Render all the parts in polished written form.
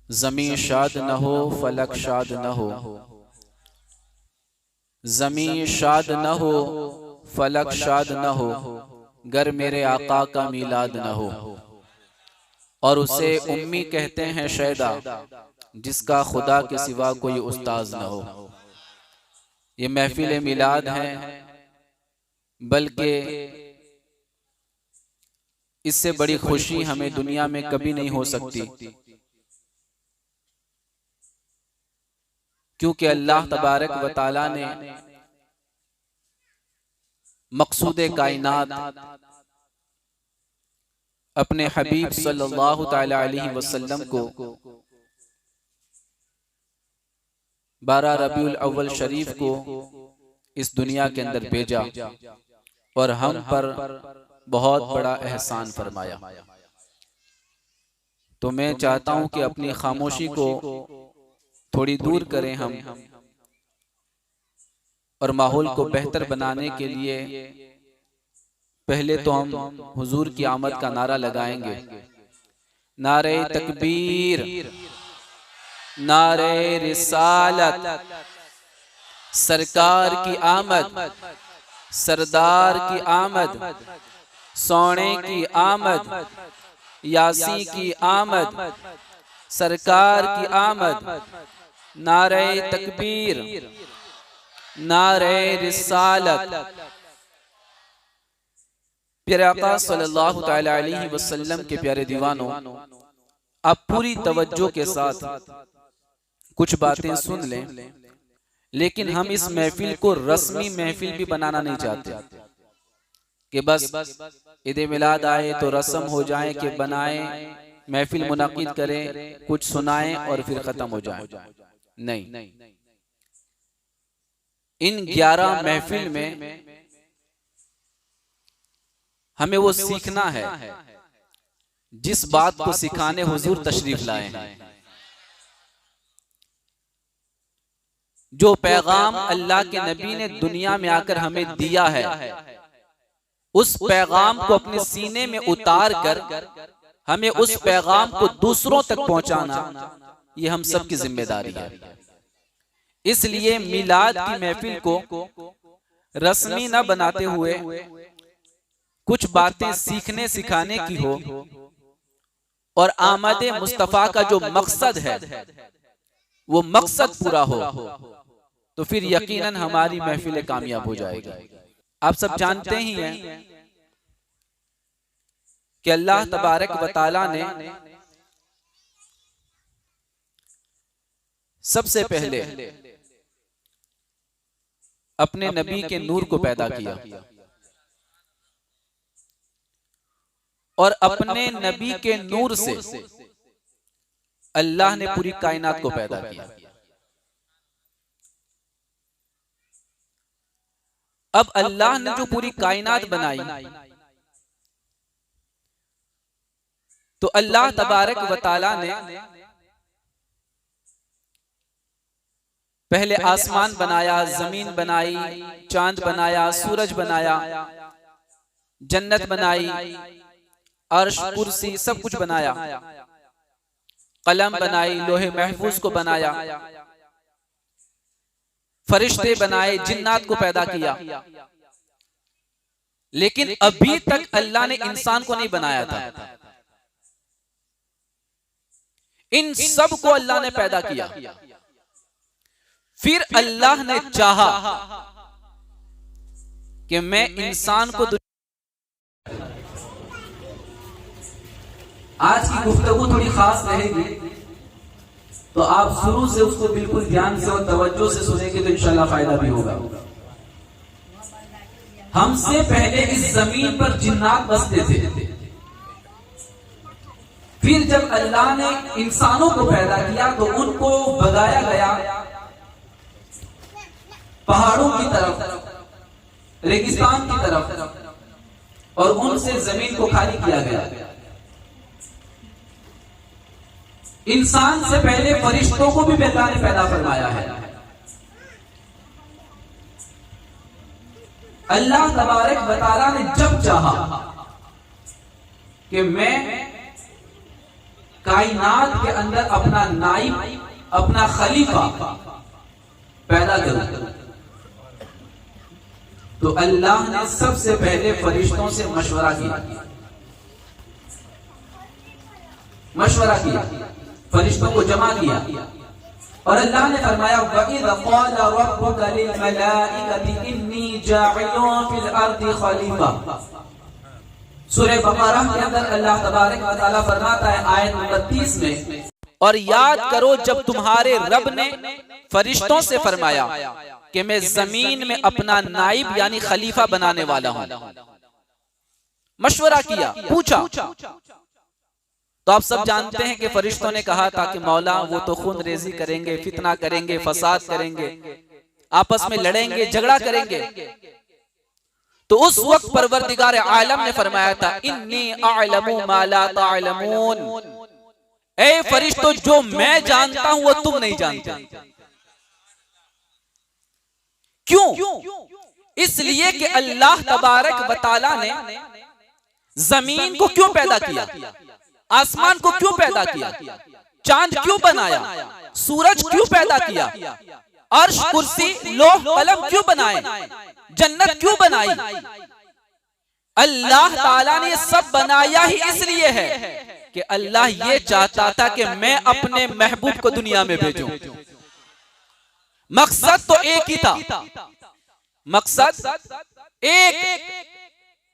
ज़मीं शाद न हो फलक शाद न हो, ज़मीं शाद न हो फलक शाद न हो, गर मेरे आका का मीलाद न हो। और उसे उम्मी कहते हैं शैदा, जिसका खुदा के सिवा कोई उस्ताज न हो। ये महफिल मिलाद है, बल्कि इससे बड़ी खुशी हमें दुनिया में कभी नहीं हो सकती, क्योंकि अल्लाह तबारक व तआला ने मकसूद कायनात अपने हबीब सल्लल्लाहु तआला अलैहि वसल्लम को 12 रबीउल अव्वल शरीफ को इस दुनिया के अंदर भेजा और हम पर बहुत बड़ा एहसान फरमाया। तो मैं चाहता हूं कि अपनी खामोशी को थोड़ी दूर करें हम, और माहौल को बेहतर बनाने के लिए पहले तो हम हुजूर की आमद का नारा लगाएंगे। नारे तकबीर, नारे रिसालत, सरकार की आमद, सरदार की आमद, सोने की आमद, यासी की आमद, सरकार की आमद। नारे तकबीर, नारे रिसालत। प्यारे आका सल्लल्लाहु तआला अलैहि वसल्लम के प्यारे दीवानों, आप पूरी तवज्जो के साथ कुछ बातें सुन लें, लेकिन हम इस महफिल को रस्मी महफिल भी बनाना नहीं चाहते कि बस ईद मिलाद आए तो रस्म हो जाए कि बनाएं, महफिल मुनाकिद करें, कुछ सुनाएं और फिर खत्म हो जाए। नहीं, इन 11 महफिल में हमें वो सीखना है जिस बात को सिखाने हुजूर तशरीफ लाए हैं। जो पैगाम अल्लाह के नबी ने दुनिया में आकर हमें दिया है, उस पैगाम को अपने सीने में उतार कर हमें उस पैगाम को दूसरों तक पहुंचाना, ये हम सब की जिम्मेदारी है। इसलिए मिलाद की महफिल को रस्मी न बनाते हुए कुछ बातें सीखने सिखाने की हो, और आमद मुस्तफ़ा का जो मकसद है वो मकसद पूरा हो, तो फिर यकीनन हमारी महफिल कामयाब हो जाएगी। आप सब जानते ही हैं कि अल्लाह तबारक व तआला ने सबसे पहले अपने नबी के नूर को पैदा किया, और अपने नबी के नूर से अल्लाह ने पूरी कायनात को पैदा किया। अब अल्लाह ने जो पूरी कायनात बनाई, तो अल्लाह तबारक व तआला ने पहले आसमान बनाया, जमीन बनाई, चांद बनाया, सूरज बनाया, जन्नत बनाई, अर्श, कुर्सी, सब कुछ बनाया, कलम बनाई, लोहे महफूज को बनाया, फरिश्ते बनाए, जिन्नात को पैदा किया। लेकिन अभी तक अल्लाह ने इंसान को नहीं बनाया था। इन सब को अल्लाह ने पैदा किया। फिर अल्लाह ने चाहा कि मैं इंसान को, आज की गुफ्तगू थोड़ी खास रहेगी, तो आप शुरू से उसको बिल्कुल ध्यान से और तवज्जो से सुनेंगे तो इंशाल्लाह फायदा भी होगा। हमसे पहले इस जमीन पर जिन्नात बसते थे, फिर जब अल्लाह ने इंसानों को पैदा किया तो उनको भगाया गया पहाड़ों की तरफ, रेगिस्तान की तरफ, और उनसे जमीन को खाली किया गया। इंसान से पहले फरिश्तों को भी अल्लाह ने पैदा फरमाया है। अल्लाह तबारक व तआला ने जब चाहा कि मैं कायनात के अंदर अपना नाइब, अपना खलीफा पैदा करूं, तो अल्लाह ने सबसे पहले फरिश्तों से मशवरा किया, फरिश्तों को जमा किया और अल्लाह ने फरमाया वइज़ क़ाल रब्बुका लिल मलाइकति इन्नी जाइलुन फिल अर्दि खलीफा। सूरह बकरा के अंदर अल्लाह तबारक व तआला फरमाता है आयत नंबर 30 में, और याद करो जब तुम्हारे रब ने फरिश्तों से फरमाया कि मैं जमीन में अपना नाइब यानी खलीफा बनाने वाला हूं। मशवरा किया, पूछा, तो आप सब जानते हैं कि फरिश्तों ने कहा था कि मौला वो तो खून रेजी करेंगे, फितना करेंगे, फसाद करेंगे, आपस में लड़ेंगे, झगड़ा करेंगे। तो उस वक्त परवरदिगार आलम ने फरमाया था इन्नी अअलमु मा ला तअलमून, ऐ फरिश्तों जो मैं जानता हूं वो तुम नहीं जानते। क्यों? इसलिए कि अल्लाह तबारक व तआला ने जमीन को क्यों पैदा किया, आसमान को क्यों पैदा किया, चांद क्यों बनाया, सूरज क्यों पैदा किया, अर्श कुर्सी लोह कलम क्यों बनाए, जन्नत क्यों बनाई। अल्लाह ताला ने सब बनाया ही इसलिए है कि अल्लाह ये चाहता था कि मैं अपने महबूब को दुनिया में भेजूं। मकसद तो एक ही था, मकसद एक,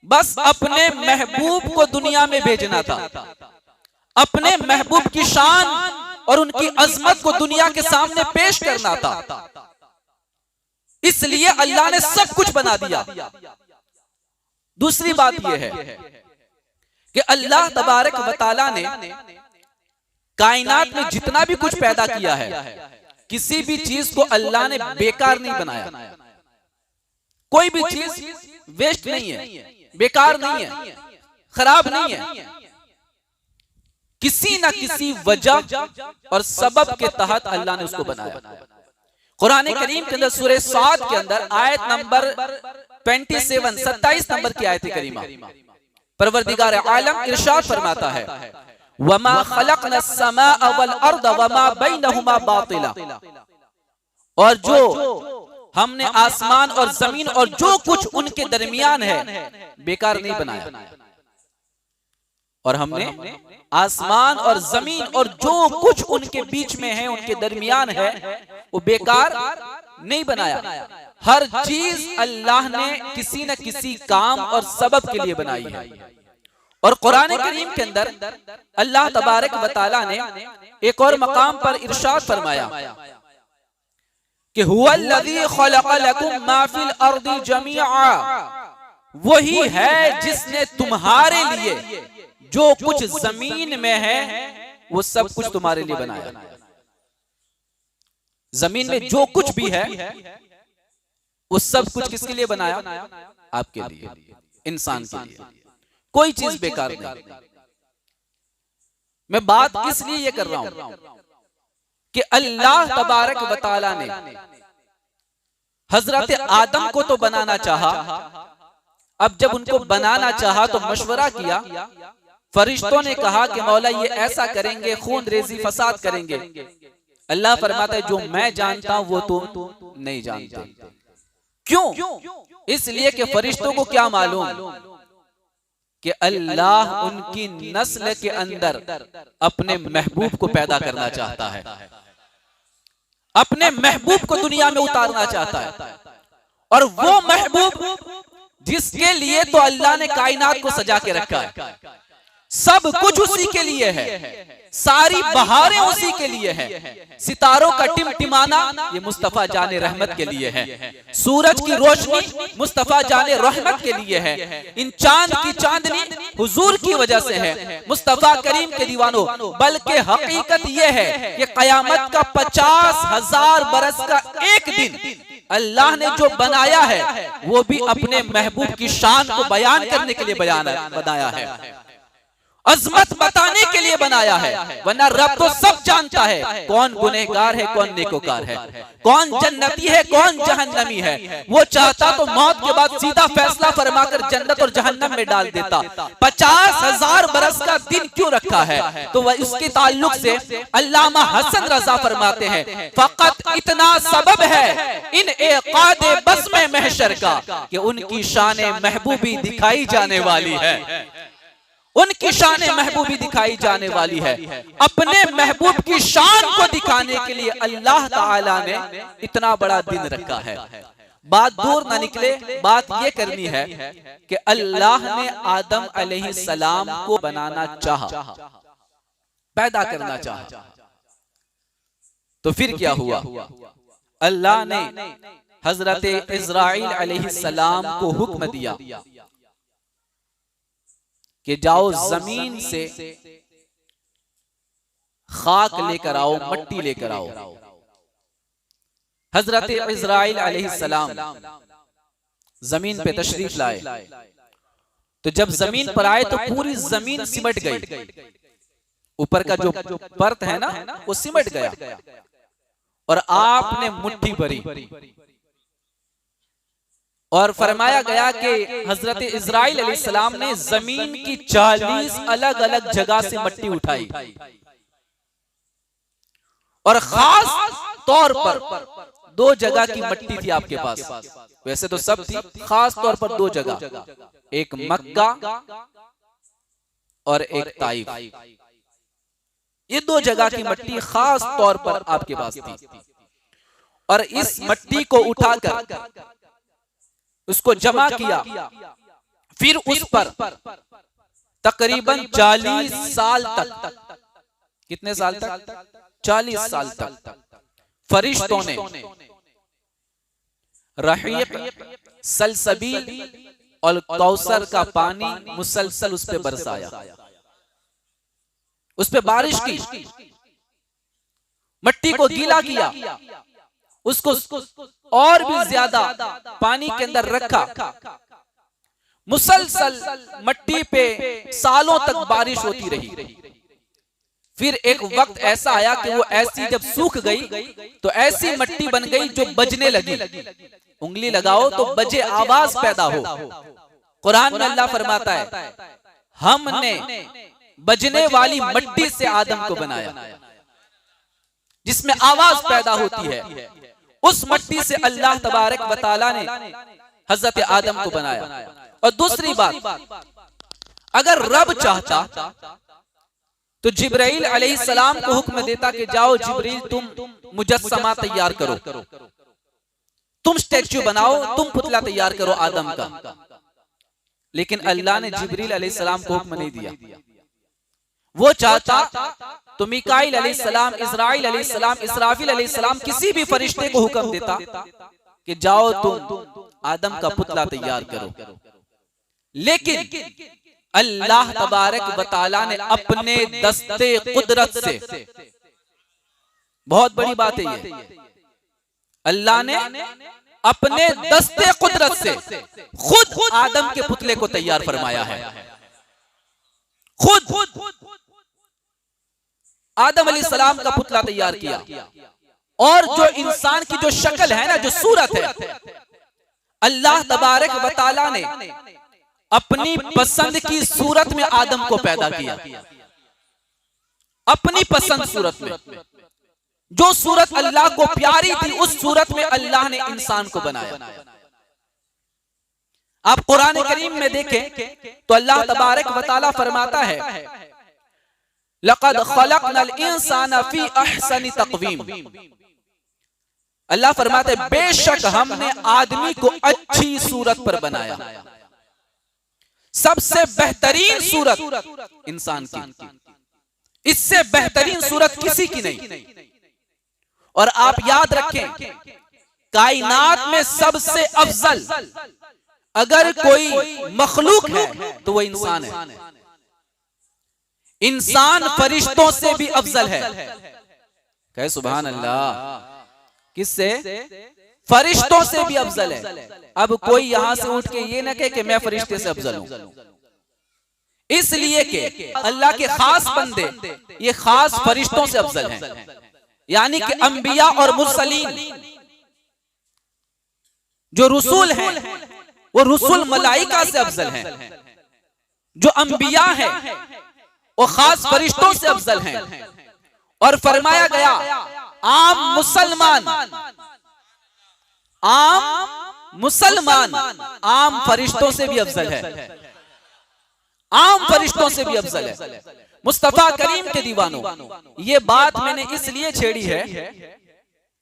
बस अपने महबूब को दुनिया में भेजना था, अपने महबूब की शान और उनकी अजमत को दुनिया के सामने पेश करना था। इसलिए अल्लाह ने सब कुछ बना दिया। दूसरी बात यह है कि अल्लाह तबारक व तआला ने कायनात में जितना भी कुछ पैदा किया है, किसी भी चीज को अल्लाह ने बेकार नहीं बनाया। कोई भी चीज वेस्ट नहीं है, बेकार नहीं है, खराब नहीं है। किसी ना किसी वजह और सबब के तहत अल्लाह ने उसको बनाया। कुरान करीम के अंदर सूरह साद के अंदर आयत नंबर 27 नंबर की आयत करीमा परवरदिगार आलम इरशाद फरमाता है वमा खलक़नस समाअ वल अर्द वमा बैनहुमा बातिला, और जो हमने आसमान और जमीन और जो कुछ उनके दरमियान है बेकार नहीं बनाया। और हमने आसमान और जमीन और जो कुछ उनके बीच में है, उनके दरमियान है, वो बेकार नहीं बनाया। हर चीज अल्लाह ने किसी न किसी काम और सबब के लिए बनाई है। और कुरान करीम के अंदर अल्लाह तबारक व तआला ने एक और मकाम पर इरशाद फरमाया कि हुवल्लज़ी खलक़ लकुम मा फिल अर्दि जमीआ, वही है जिसने तुम्हारे लिए जो कुछ जमीन में है वो सब कुछ तुम्हारे लिए बनाया। जमीन में जो कुछ भी है वो सब कुछ किसके लिए बनाया? आपके लिए, इंसान के लिए। कोई चीज बेकार नहीं। मैं बात इसलिए ये कर रहा हूं कि अल्लाह तबारक व तआला ने हजरत आदम को तो बनाना चाहा, अब जब उनको बनाना चाहा तो मशवरा किया, फरिश्तों ने कहा कि मौला ये ऐसा करेंगे, खून रेजी फसाद करेंगे। अल्लाह फरमाता है जो मैं जानता हूं वो तुम नहीं जानते। क्यों? इसलिए कि फरिश्तों को क्या मालूम कि अल्लाह उनकी नस्ल के अंदर अपने महबूब को पैदा करना चाहता है, अपने महबूब को दुनिया में उतारना चाहता है। और वो महबूब जिसके लिए तो अल्लाह ने कायनात को सजा के रखा है, सब कुछ उसी के लिए है, सारी बहारें उसी के लिए है, सितारों का टिमटिमाना ये मुस्तफा जाने रहमत के लिए है, सूरज की रोशनी मुस्तफा जाने रहमत के लिए है, इन चांद की चांदनी हुजूर की वजह से है, मुस्तफा करीम के दीवानों। बल्कि हकीकत ये है कि कयामत का 50,000 बरस का एक दिन अल्लाह ने जो बनाया है वो भी अपने महबूब की शान को बयान करने के लिए बनाया है। अजमत बताने के लिए बनाया है, वरना रब तो सब जानता है कौन गुनहगार है, कौन नेकोकार है, कौन जन्नती है, कौन जहन्नमी है। वो चाहता तो मौत के बाद सीधा फैसला फरमाकर जन्नत और जहन्नम में डाल देता। 50,000 बरस का दिन क्यों रखा है? तो वह इसके ताल्लुक से अल्लामा हसन रजा फरमाते हैं, फकत इतना सबब है इन एकादे बस में महशर का कि उनकी शान महबूबी दिखाई जाने वाली है, उनकी शान महबूबी दिखाई जाने वाली है। अपने महबूब की शान को दिखाने के लिए अल्लाह ताला ने इतना बड़ा दिन रखा है। बात दूर ना निकले, बात ये करनी है कि अल्लाह ने आदम अलैहिस्सलाम को बनाना चाहा, पैदा करना चाहा, तो फिर क्या हुआ? अल्लाह ने हजरत इस्राइल अलैहिस्सलाम को हुक्म दिया कि जाओ जमीन से खाक लेकर आओ, मट्टी लेकर आओ। हजरत इस्राइल अलैहिस्सलाम जमीन पे तशरीफ लाए, तो जब जमीन पर आए तो पूरी जमीन सिमट गई, ऊपर का जो परत है ना वो सिमट गया, और आपने मुट्ठी भरी, और फरमाया गया कि हजरत इस्राइल अलैहिस्सलाम ने जमीन की 40 अलग अलग जगह से मट्टी उठाई, और खास तौर पर 2 जगह की मट्टी थी आपके पास। वैसे तो सब थी, खास तौर पर 2 जगह, एक मक्का और एक ताइफ। ये 2 जगह की मट्टी खास तौर पर आपके पास थी, और इस मट्टी को उठाकर उसको जमा किया, फिर उस पर तकरीबन 40 साल तक, कितने साल तक? 40 साल तक फरिश्तों ने रहीक, सलसबील और कौसर का पानी मुसलसल उस पे बरसाया, उस पे बारिश की, मट्टी को गीला किया, उसको और भी ज्यादा पानी के अंदर रखा, मुसलसल मट्टी पे सालों तक बारिश होती रही। फिर एक वक्त ऐसा आया कि वो ऐसी जब सूख गई तो ऐसी मट्टी बन गई जो बजने लगी, उंगली लगाओ तो बजे, आवाज पैदा हो। कुरान में अल्लाह फरमाता है, हमने बजने वाली मट्टी से आदम को बनाया, जिसमें आवाज पैदा होती है। उस मट्टी से अल्लाह तबारक व तआला ने हजरत आदम को बनाया। और दूसरी बात, अगर रब चाहता तो जिब्राइल अलैहिस्सलाम को हुक्म देता कि जाओ जिब्रील तुम मुजस्समा तैयार करो, तुम स्टैच्यू बनाओ, तुम पुतला तैयार करो आदम का। लेकिन अल्लाह ने जिब्रील अलैहिस्सलाम को हुक्म नहीं दिया। वो चाहता तो मिकाईल अलैहिस्सलाम, इस्राइल अलैहिस्सलाम, इसराफिल अलैहिस्सलाम, किसी भी फरिश्ते को हुक्म देता कि जाओ तुम आदम का पुतला तैयार करो। लेकिन अल्लाह तबारक व तआला ने अपने दस्ते कुदरत से, बहुत बड़ी बात है ये, अल्लाह ने अपने दस्ते कुदरत से खुद आदम के पुतले को तैयार फरमाया है। खुद आदम अलैहिस्सलाम का पुतला तैयार किया, और जो इंसान की जो शक्ल है ना, जो सूरत है, अल्लाह तबारक व तआला ने अपनी पसंद की सूरत में आदम को पैदा किया, अपनी पसंद सूरत में। जो सूरत अल्लाह को प्यारी थी उस सूरत में अल्लाह ने इंसान को बनाया। आप कुरान करीम में देखें तो अल्लाह तबारक व तआला फरमाता है, लक़द ख़लक़नल इंसाना फ़ी अहसनि तक़वीम। अल्लाह फरमाते बेशक हमने आदमी को अच्छी सूरत पर बनाया, सबसे बेहतरीन सूरत इंसान की, इससे बेहतरीन सूरत किसी की नहीं। और आप याद रखें, कायनात में सबसे अफजल अगर कोई मखलूक है तो वो इंसान है। इंसान फरिश्तों से भी अफजल है। कहे सुभान अल्लाह। किससे? फरिश्तों से भी अफजल है। अब कोई यहां से उठ के ये ना कहे कि मैं फरिश्ते से अफजल हूं। इसलिए कि अल्लाह के खास बंदे ये खास फरिश्तों से अफजल हैं, यानी कि अंबिया और मुरसलीन जो रसूल हैं वो रसूल मलाइका से अफजल हैं, जो अंबिया हैं वो खास फरिश्तों से अफजल हैं। और फरमाया गया आम मुसलमान आम फरिश्तों से भी अफजल है, आम फरिश्तों से भी अफजल है। मुस्तफा करीम के दीवानों, ये बात मैंने इसलिए छेड़ी है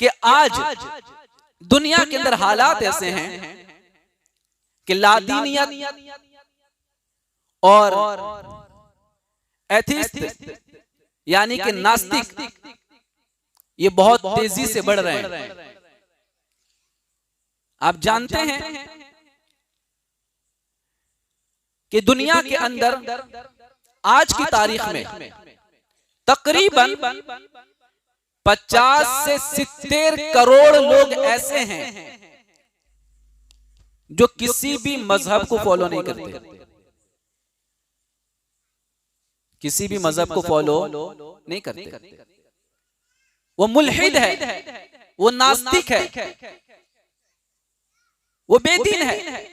कि आज दुनिया के अंदर हालात ऐसे हैं कि लादीनियत और एथिस्ट यानी कि नास्तिक ये बहुत तेजी से बढ़ रहे हैं। आप जानते हैं कि दुनिया के अंदर आज की तारीख में तकरीबन 50 से 70 करोड़ लोग ऐसे हैं जो किसी भी मजहब को फॉलो नहीं करते, किसी भी मजहब को फॉलो नहीं करते। वो मुल्हिद है, वो नास्तिक है, वो बेदीन है,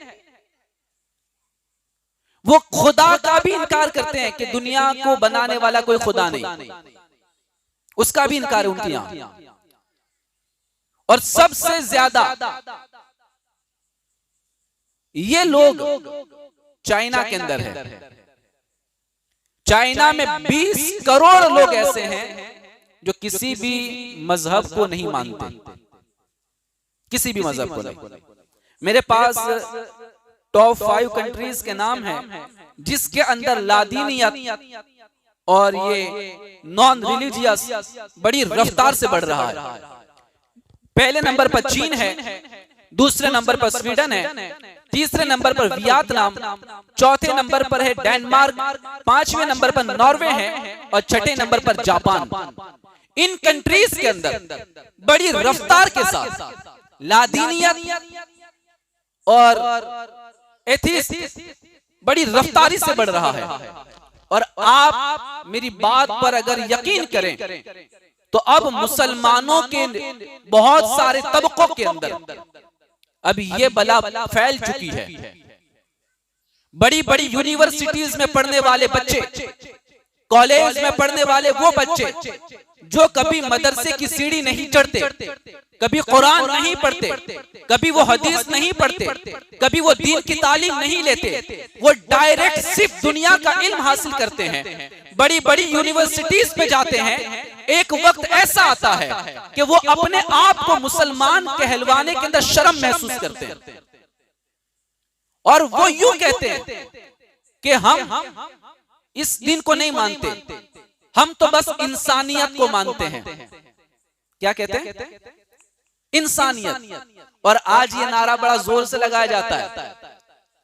वो खुदा का भी इनकार करते हैं कि दुनिया को बनाने वाला कोई खुदा नहीं, उसका भी इनकार है उनके यहां। और सबसे ज्यादा ये लोग चाइना के अंदर है। चाइना में 20 करोड़ लोग ऐसे हैं जो किसी भी मजहब को नहीं मानते, किसी भी मजहब को नहीं। मेरे पास टॉप 5 कंट्रीज के नाम हैं जिसके अंदर लादीनियत और ये नॉन रिलीजियस बड़ी रफ्तार से बढ़ रहा है। पहले नंबर पर चीन है, दूसरे नंबर पर स्वीडन है, तीसरे नंबर पर वियतनाम, चौथे नंबर पर है डेनमार्क, पांचवें नंबर पर नॉर्वे है और छठे नंबर पर जापान। इन कंट्रीज के अंदर बड़ी रफ्तार के साथ लादीनियत और एथिस्ट बड़ी रफ्तारी से बढ़ रहा है। और आप मेरी बात पर अगर यकीन करें तो अब मुसलमानों के बहुत सारे तबकों के अंदर अब ये बला फैल चुकी है। बड़ी बड़ी यूनिवर्सिटीज में पढ़ने वाले बच्चे, कॉलेज में पढ़ने वाले वो बच्चे जो कभी मदरसे की सीढ़ी नहीं चढ़ते, कभी कुरान नहीं पढ़ते, कभी वो हदीस नहीं पढ़ते, कभी वो दीन की तालीम नहीं लेते, वो डायरेक्ट सिर्फ दुनिया का इल्म हासिल करते हैं, बड़ी बड़ी यूनिवर्सिटीज पे जाते हैं। एक वक्त ऐसा आता है कि वो अपने आप को मुसलमान कहलवाने के अंदर शर्म महसूस करते हैं और वो यूं कहते हैं कि हम इस दिन को नहीं मानते, हम तो बस इंसानियत को मानते हैं। क्या कहते हैं? इंसानियत। और आज ये नारा बड़ा जोर से लगाया जाता है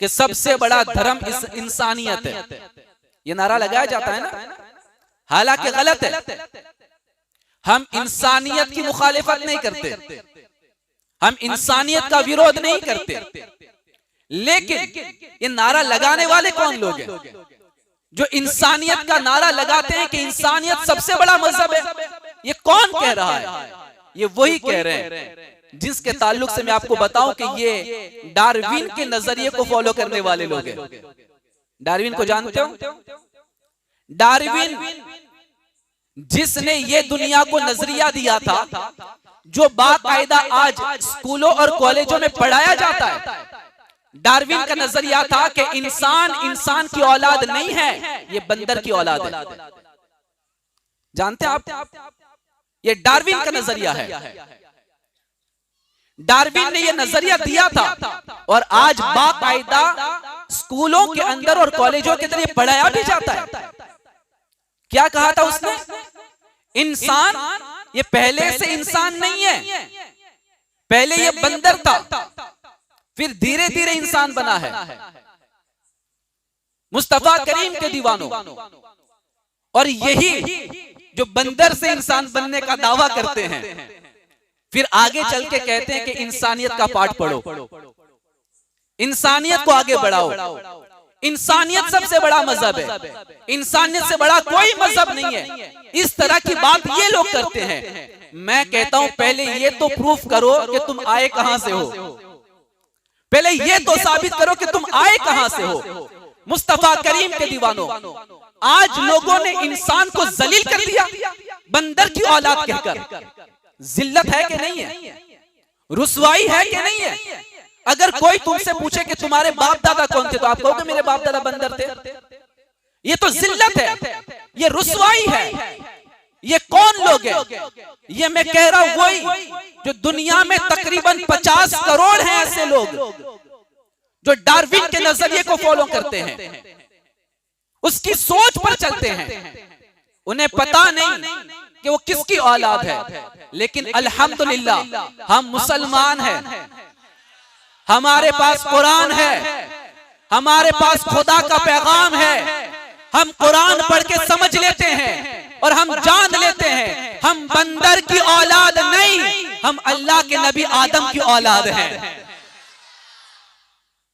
कि सबसे बड़ा धर्म इंसानियत है। ये नारा लगाया जाता है ना, हालांकि गलत है। हम इंसानियत की मुखालिफत नहीं करते, हम इंसानियत का विरोध नहीं करते, लेकिन ये नारा लगाने वाले कौन लोग हैं जो इंसानियत का नारा लगाते हैं कि इंसानियत सबसे बड़ा मजहब है? ये कौन कह रहा है? ये वही कह रहे हैं जिसके ताल्लुक से मैं आपको बताऊं कि ये डार्विन के नजरिए को फॉलो करने वाले लोग हैं। डार्विन को जानते हो? डार्विन जिसने ये दुनिया को नजरिया दिया था जो बाकायदा आज स्कूलों और कॉलेजों में पढ़ाया जाता है। डार्विन का नजरिया था कि इंसान इंसान की औलाद नहीं है, ये बंदर की औलाद है। जानते हैं आप? ये डार्विन का नजरिया है। डार्विन ने ये नजरिया दिया था और आज बाकायदा स्कूलों के अंदर और कॉलेजों के अंदर ये पढ़ाया भी जाता है। क्या कहा था उसने? इंसान ये पहले से इंसान नहीं है, पहले ये बंदर था, फिर धीरे धीरे इंसान बना है। मुस्तफा करीम के दीवानों, और यही जो बंदर से इंसान बनने का दावा करते हैं, फिर आगे चल के कहते हैं कि इंसानियत का पाठ पढ़ो, इंसानियत को आगे बढ़ाओ, इंसानियत सबसे बड़ा मजहब है, इंसानियत से बड़ा कोई मजहब नहीं है। इस तरह की बात ये लोग करते हैं। मैं कहता हूं पहले ये तो प्रूफ करो कि तुम आए कहां से हो, पहले ये तो साबित करो कि तुम आए कहां से हो। मुस्तफा करीम के दीवानों, आज लोगों ने इंसान को जलील कर दिया बंदर की औलाद कहकर। जिल्लत है कि नहीं है, रुसवाई है कि नहीं है। अगर कोई तुमसे पूछे कि तुम्हारे बाप दादा कौन थे, तो आप कहोगे मेरे बाप दादा बंदर थे। ये तो जिल्लत है, ये रुसवाई है। ये कौन लोग हैं? ये मैं कह रहा हूं वही जो दुनिया में तकरीबन 50 करोड़ हैं ऐसे लोग जो डार्विन के नजरिए को फॉलो करते हैं, उसकी सोच पर चलते हैं। उन्हें पता नहीं कि वो किसकी औलाद है, लेकिन अल्हम्दुलिल्लाह हम मुसलमान हैं, हमारे पास कुरान है, हमारे पास खुदा का पैगाम है। हम कुरान पढ़ के समझ लेते हैं और हम जान लेते हैं हम बंदर की औलाद नहीं, हम अल्लाह के नबी आदम की औलाद हैं।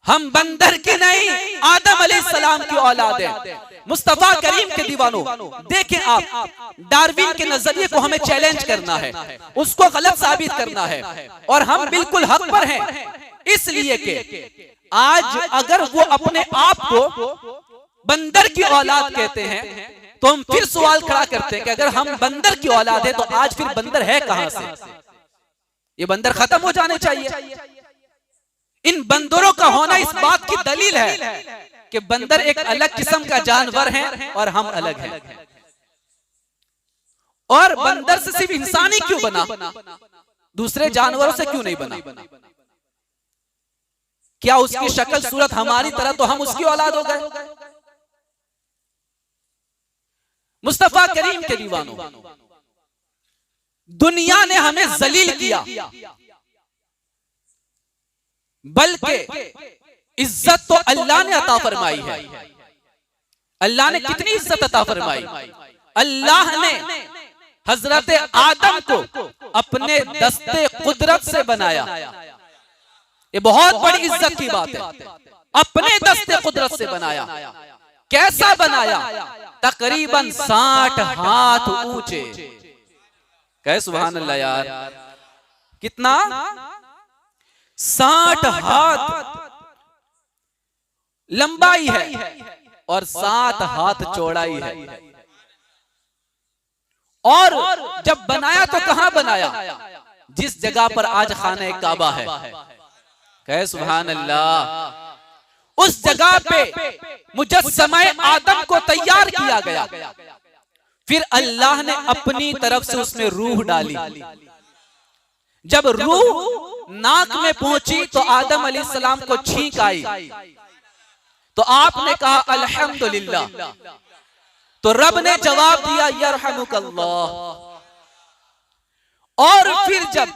हम बंदर की नहीं, आदम अलैहिस्सलाम की औलाद है। मुस्तफा करीम के दीवानों, देखें आप, डार्विन के नजरिए को हमें चैलेंज करना है, उसको गलत साबित करना है, और हम बिल्कुल हक पर हैं। इसलिए कि आज अगर वो अपने आप को बंदर की औलाद कहते हैं, तो हम फिर सवाल खड़ा करते हैं कि अगर हम बंदर की औलाद है तो आज फिर बंदर है कहां से? ये बंदर खत्म हो जाने चाहिए। इन बंदरों का होना इस बात की दलील है कि बंदर एक अलग किस्म का जानवर है और हम अलग हैं। और बंदर से सिर्फ इंसान ही क्यों बना, दूसरे जानवरों से क्यों नहीं बना? क्या उसकी शक्ल सूरत हमारी तरह तो हम उसकी औलाद हो गए? मुस्तफा करीम के दीवानों, दुनिया ने हमें जलील किया, बल्कि इज्जत तो अल्लाह ने अता फरमाई है। अल्लाह ने कितनी इज्जत अता फरमाई? अल्लाह ने हजरत आदम को अपने दस्ते कुदरत से बनाया। ये बहुत बड़ी इज्जत की बात है। अपने दस्ते कुदरत से बनाया। कैसा बनाया? तकरीबन 60 हाथ ऊंचे। कहे सुभान अल्लाह यार, कितना? 60 हाथ लंबाई है और 7 हाथ चौड़ाई है। और जब बनाया तो कहां बनाया? जिस जगह पर आज खाना काबा है। कहे सुभान अल्लाह। उस जगह पे मुजस्समा आदम को तैयार किया गया। फिर अल्लाह ने अपनी तरफ से उसमें रूह डाली। जब रूह नाक में पहुंची तो आदम अलैहिस्सलाम को छींक आई, तो आपने कहा अल्हम्दुलिल्लाह। तो रब ने जवाब दिया यरहमुकल्लाह। और फिर जब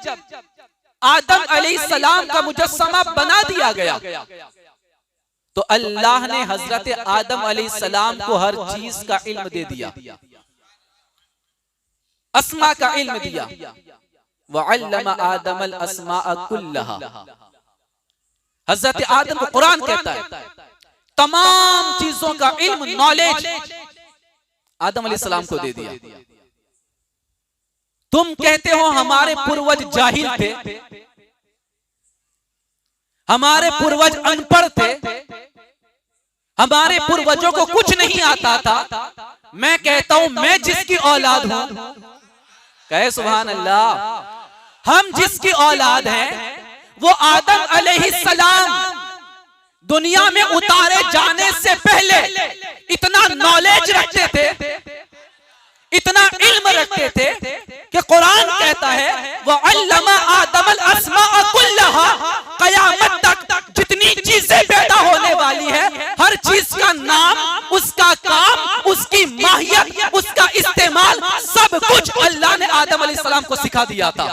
आदम अलैहिस्सलाम का मुजस्समा बना दिया गया, तो अल्लाह ने हजरत आदम अलैहिस्सलाम को हर चीज का इल्म दे दिया, अस्मा का इल्म दिया। वअल्लम आदम अल अस्माअ कुल्लहा। हजरत आदम को कुरान कहता है तमाम चीजों का इल्म, नॉलेज आदम अलैहिस्सलाम को दे दिया। तुम कहते हो हमारे पूर्वज जाहिल थे, हमारे पूर्वज अनपढ़ थे, हमारे पूर्वजों को कुछ नहीं आता था। मैं कहता हूं मैं जिसकी औलाद हूं, कहे सुभान अल्लाह, हम जिसकी औलाद हैं वो आदम अलैहिस्सलाम दुनिया में उतारे जाने से पहले इतना नॉलेज रखते थे, इतना इल्म रखते थे कि कुरान कहता है वअल्लमा आदम अल अस्माअ कुल्लहा। क़यामत तक जितनी चीजें पैदा होने वाली है, हर चीज का नाम, उसका काम, उसकी माहियत, उसका इस्तेमाल, सब कुछ अल्लाह ने आदम अलैहिस्सलाम को सिखा दिया था।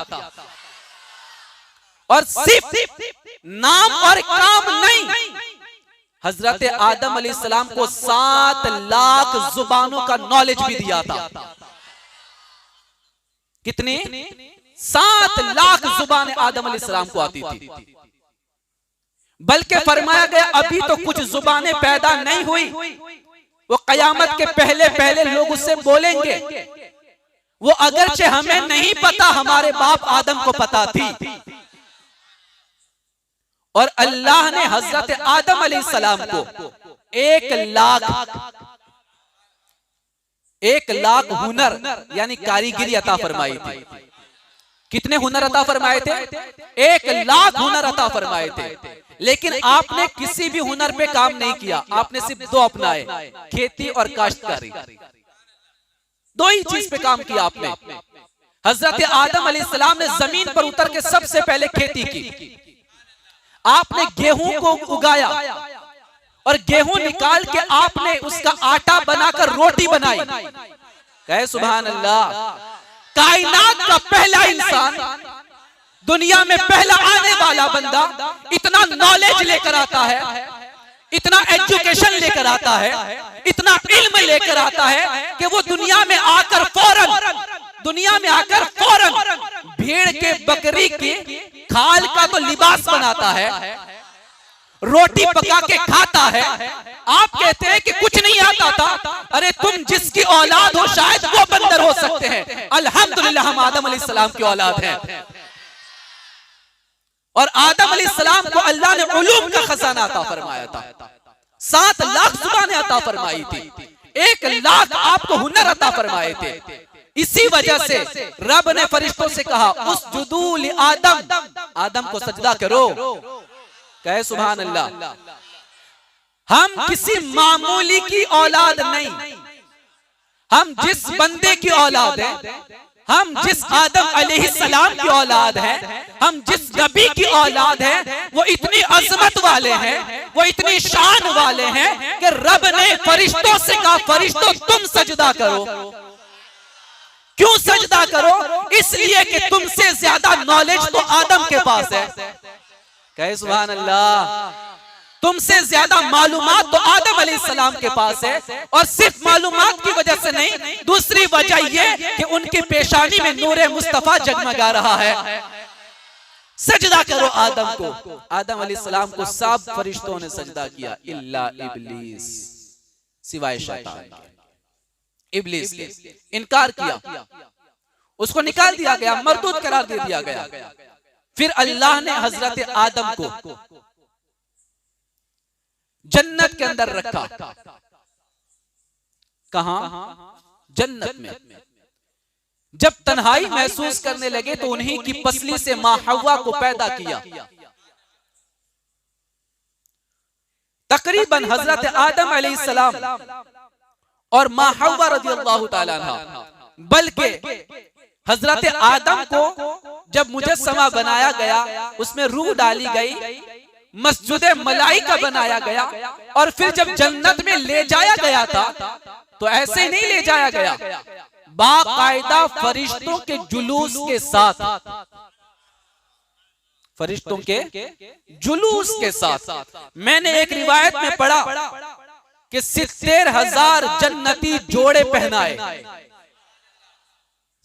और सिर्फ नाम और काम नहीं, हजरत आदम अलैहिस्सलाम को 7 लाख जुबानों का नॉलेज भी दिया था। कितनी? 7 लाख जुबानें आदम अलैहिस्सलाम को आती थी। बल्कि फरमाया गया अभी तो कुछ जुबानें पैदा नहीं हुई, वो कयामत के पहले पहले लोग उससे बोलेंगे। वो अगरचे हमें नहीं पता, हमारे बाप आदम को पता थी। और अल्लाह ने हजरत आदम अलैहिस्सलाम को 1 लाख हुनर यानी कारीगिरी अता फरमाई थी। कितने हुनर अता फरमाए थे? 1 लाख हुनर अता फरमाए थे। लेकिन आपने किसी भी हुनर पे काम नहीं किया, आपने सिर्फ 2 अपनाए, खेती और काश्तकारी। 2 ही चीज पे काम किया आपने। हजरत आदम अलैहिस्सलाम ने जमीन पर उतर के सबसे पहले खेती की। आपने गेहूं को उगाया और गेहूं निकाल के आपने उसका आटा बनाकर रोटी बनाई। कहे सुभान अल्लाह। कायनात का पहला इंसान, दुनिया में पहला आने वाला बंदा इतना नॉलेज लेकर आता है, इतना एजुकेशन लेकर आता है, इतना इल्म लेकर आता है कि वो दुनिया में आकर फौरन भेड़ के बकरी की खाल का तो लिबास बनाता है, रोटी पका के खाता है। आप कहते हैं कि कुछ नहीं आता था। अरे तुम जिसकी औलाद हो शायद वो बंदर हो सकते हैं। अल्हम्दुलिल्लाह हम आदम अलैहिस्सलाम की औलाद हैं। और आदम अलैहिस्सलाम को अल्लाह ने उलूम का खजाना अता फरमाया था। 7 लाख जुबानें अता फरमाई थी। 1 लाख आपको हुनर अता फरमाए थे। इसी वजह से रब ने फरिश्तों से कहा उसजुदू लि आदम को सजदा करो। कहे सुभान अल्लाह। हम किसी मामूली की औलाद नहीं, हम जिस बंदे की औलाद है, हम जिस आदम अलैहिस्सलाम की औलाद है, हम जिस नबी की औलाद है, वो इतनी अजमत वाले हैं, वो इतनी शान वाले हैं कि रब ने फरिश्तों से कहा फरिश्तों तुम सजदा करो। क्यों सजदा करो? इसलिए कि तुमसे ज्यादा नॉलेज तो आदम के पास है। कहे सुभान अल्लाह। तुमसे ज्यादा मालूमात तो आदम अलैहिस्सलाम के पास है। और सिर्फ मालूमात की वजह से नहीं, दूसरी वजह यह कि उनकी पेशानी में नूरे मुस्तफा जगमगा रहा है। सजदा करो आदम को। आदम अलैहिस्सलाम को सब फरिश्तों ने सजदा किया इल्ला इब्लीस, सिवाय शैतान के। इब्लीस ने इनकार किया, उसको निकाल दिया गया, मरदूद करार दे दिया गया। फिर अल्लाह ने हजरत आदम को जन्नत के अंदर रखा। कहां? जन्नत में। जब तन्हाई महसूस करने लगे तो उन्हीं की पसली से मां हव्वा को पैदा किया। तकरीबन हजरत आदम अलैहिस्सलाम और मां हव्वा रज़ियल्लाहु ताला अन्हा, बल्कि हजरत आदम को जब मुजस्समा बनाया गया, उसमें रूह डाली गई, मस्जिद मलाइका बनाया गया, और फिर जब जन्नत में ले जाया गया था तो ऐसे नहीं ले जाया गया, बाकायदा फरिश्तों के जुलूस के साथ, फरिश्तों के जुलूस के साथ। मैंने एक रिवायत में पढ़ा कि 70,000 जन्नती जोड़े पहनाए,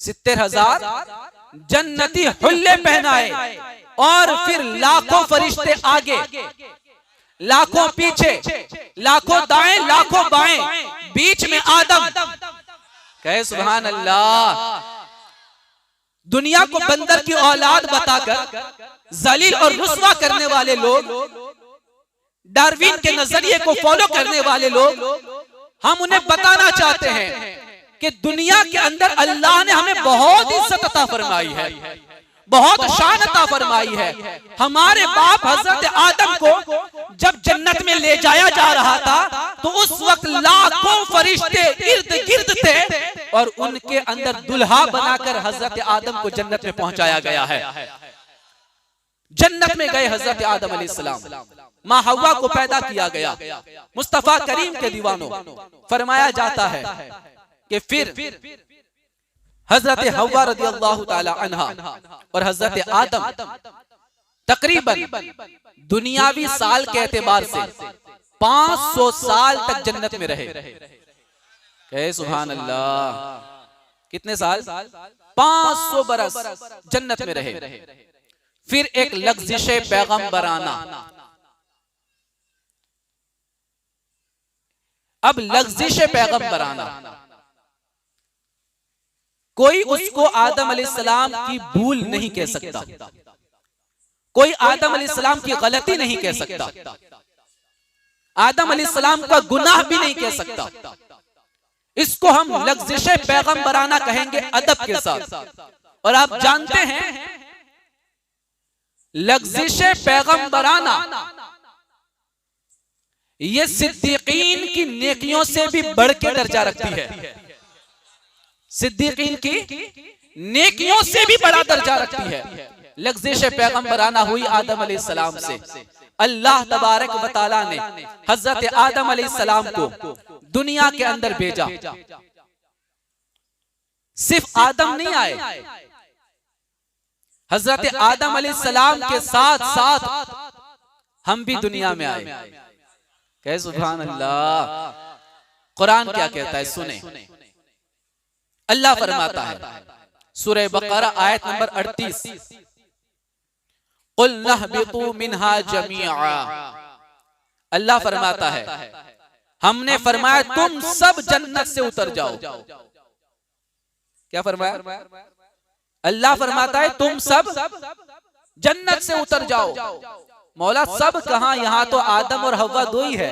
70,000 जन्नती हुल्ले पहनाए, और फिर लाखों फरिश्ते आगे, लाखों पीछे, लाखों दाएं, लाखों बाएं, बीच में आदम। कहे सुभान अल्लाह। दुनिया को बंदर की औलाद बताकर जलील और रुस्वा करने वाले लोग, डार्विन के नजरिए को फॉलो करने वाले लोग, हम उन्हें बताना चाहते हैं कि दुनिया के अंदर अल्लाह ने हमें बहुत इज्जत अता फरमाई है, बहुत शान अता फरमाई है। हमारे बाप हजरत आदम को जब जन्नत में ले जाया जा रहा था तो उस वक्त लाखों फरिश्ते इर्द गिर्द थे, और उनके अंदर दुल्हा बनाकर हजरत आदम को जन्नत में पहुंचाया गया है। जन्नत में गए हजरत आदम अलैहिस्सलाम, मां हव्वा को पैदा किया गया। मुस्तफा करीम के दीवानों, फरमाया जाता है कि फिर हजरत हव्वा रज़ियल्लाहु ताला अन्हा और हजरत आदम तकरीबन दुनियावी साल के एतबार से 500 साल तक जन्नत में रहे। कहे सुभान अल्लाह। कितने साल? 500 बरस जन्नत में रहे। फिर एक लग्ज़िश पैगंबराना, अब लग़्ज़िश पैगंबराना, कोई उसको आदम अलैहिस्सलाम की भूल नहीं कह सकता, कोई आदम अलैहिस्सलाम की गलती नहीं कह सकता, आदम अलैहिस्सलाम का गुनाह भी नहीं कह सकता। इसको हम लग़्ज़िश पैगंबराना कहेंगे अदब के साथ। और आप जानते हैं लग़्ज़िश पैगंबराना ये सिद्दीकीन की नेकियों से भी बढ़ के दर्जा रखती है, सिद्दीकीन की नेकियों से भी बड़ा दर्जा रखती है। लग़्ज़िश पैगंबराना हुई आदम अलैहिस्सलाम से। अल्लाह तबारक व तआला ने हजरत आदम अलैहिस्सलाम को दुनिया के अंदर भेजा। सिर्फ आदम नहीं आए, हजरत आदम अलैहिस्सलाम के साथ साथ हम भी दुनिया में आए। कहे सुभान अल्लाह। कुरान क्या कहता है सुने। अल्लाह फरमाता है सूरह बकरा आयत नंबर 38, कुल नहबितू मिन्हा जमीआ। अल्लाह फरमाता है हमने फरमाया तुम सब जन्नत से उतर जाओ। क्या फरमाया? अल्लाह फरमाता है तुम सब जन्नत से उतर जाओ। मौला सब कहां? यहां तो आदम और हव्वा दो ही है।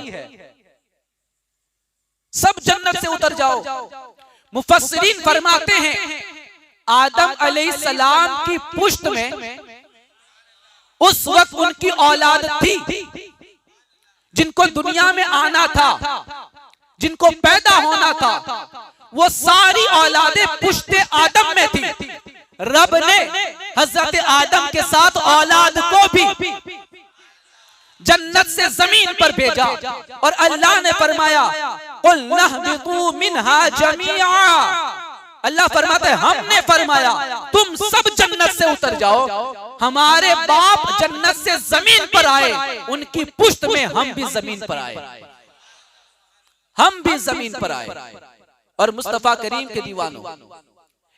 सब जन्नत से उतर जाओ। मुफस्सिरीन फरमाते हैं आदम अलैहिस्सलाम की पुश्त में उस वक्त उनकी औलाद थी, जिनको दुनिया में आना था, जिनको पैदा होना था, वो सारी औलादें पुश्ते आदम में थी। रब ने हजरत आदम के साथ औलाद को भी जन्नत से जमीन पर भेजा और अल्लाह ने फरमाया कुल नहबितू मिन्हा जमीआ। अल्लाह फरमाते हैं हमने फरमाया तुम सब जन्नत से उतर जाओ। हमारे बाप जन्नत से जमीन पर आए, उनकी पुश्त में हम भी जमीन पर आए, हम भी जमीन पर आए। और मुस्तफा करीम के दीवानों,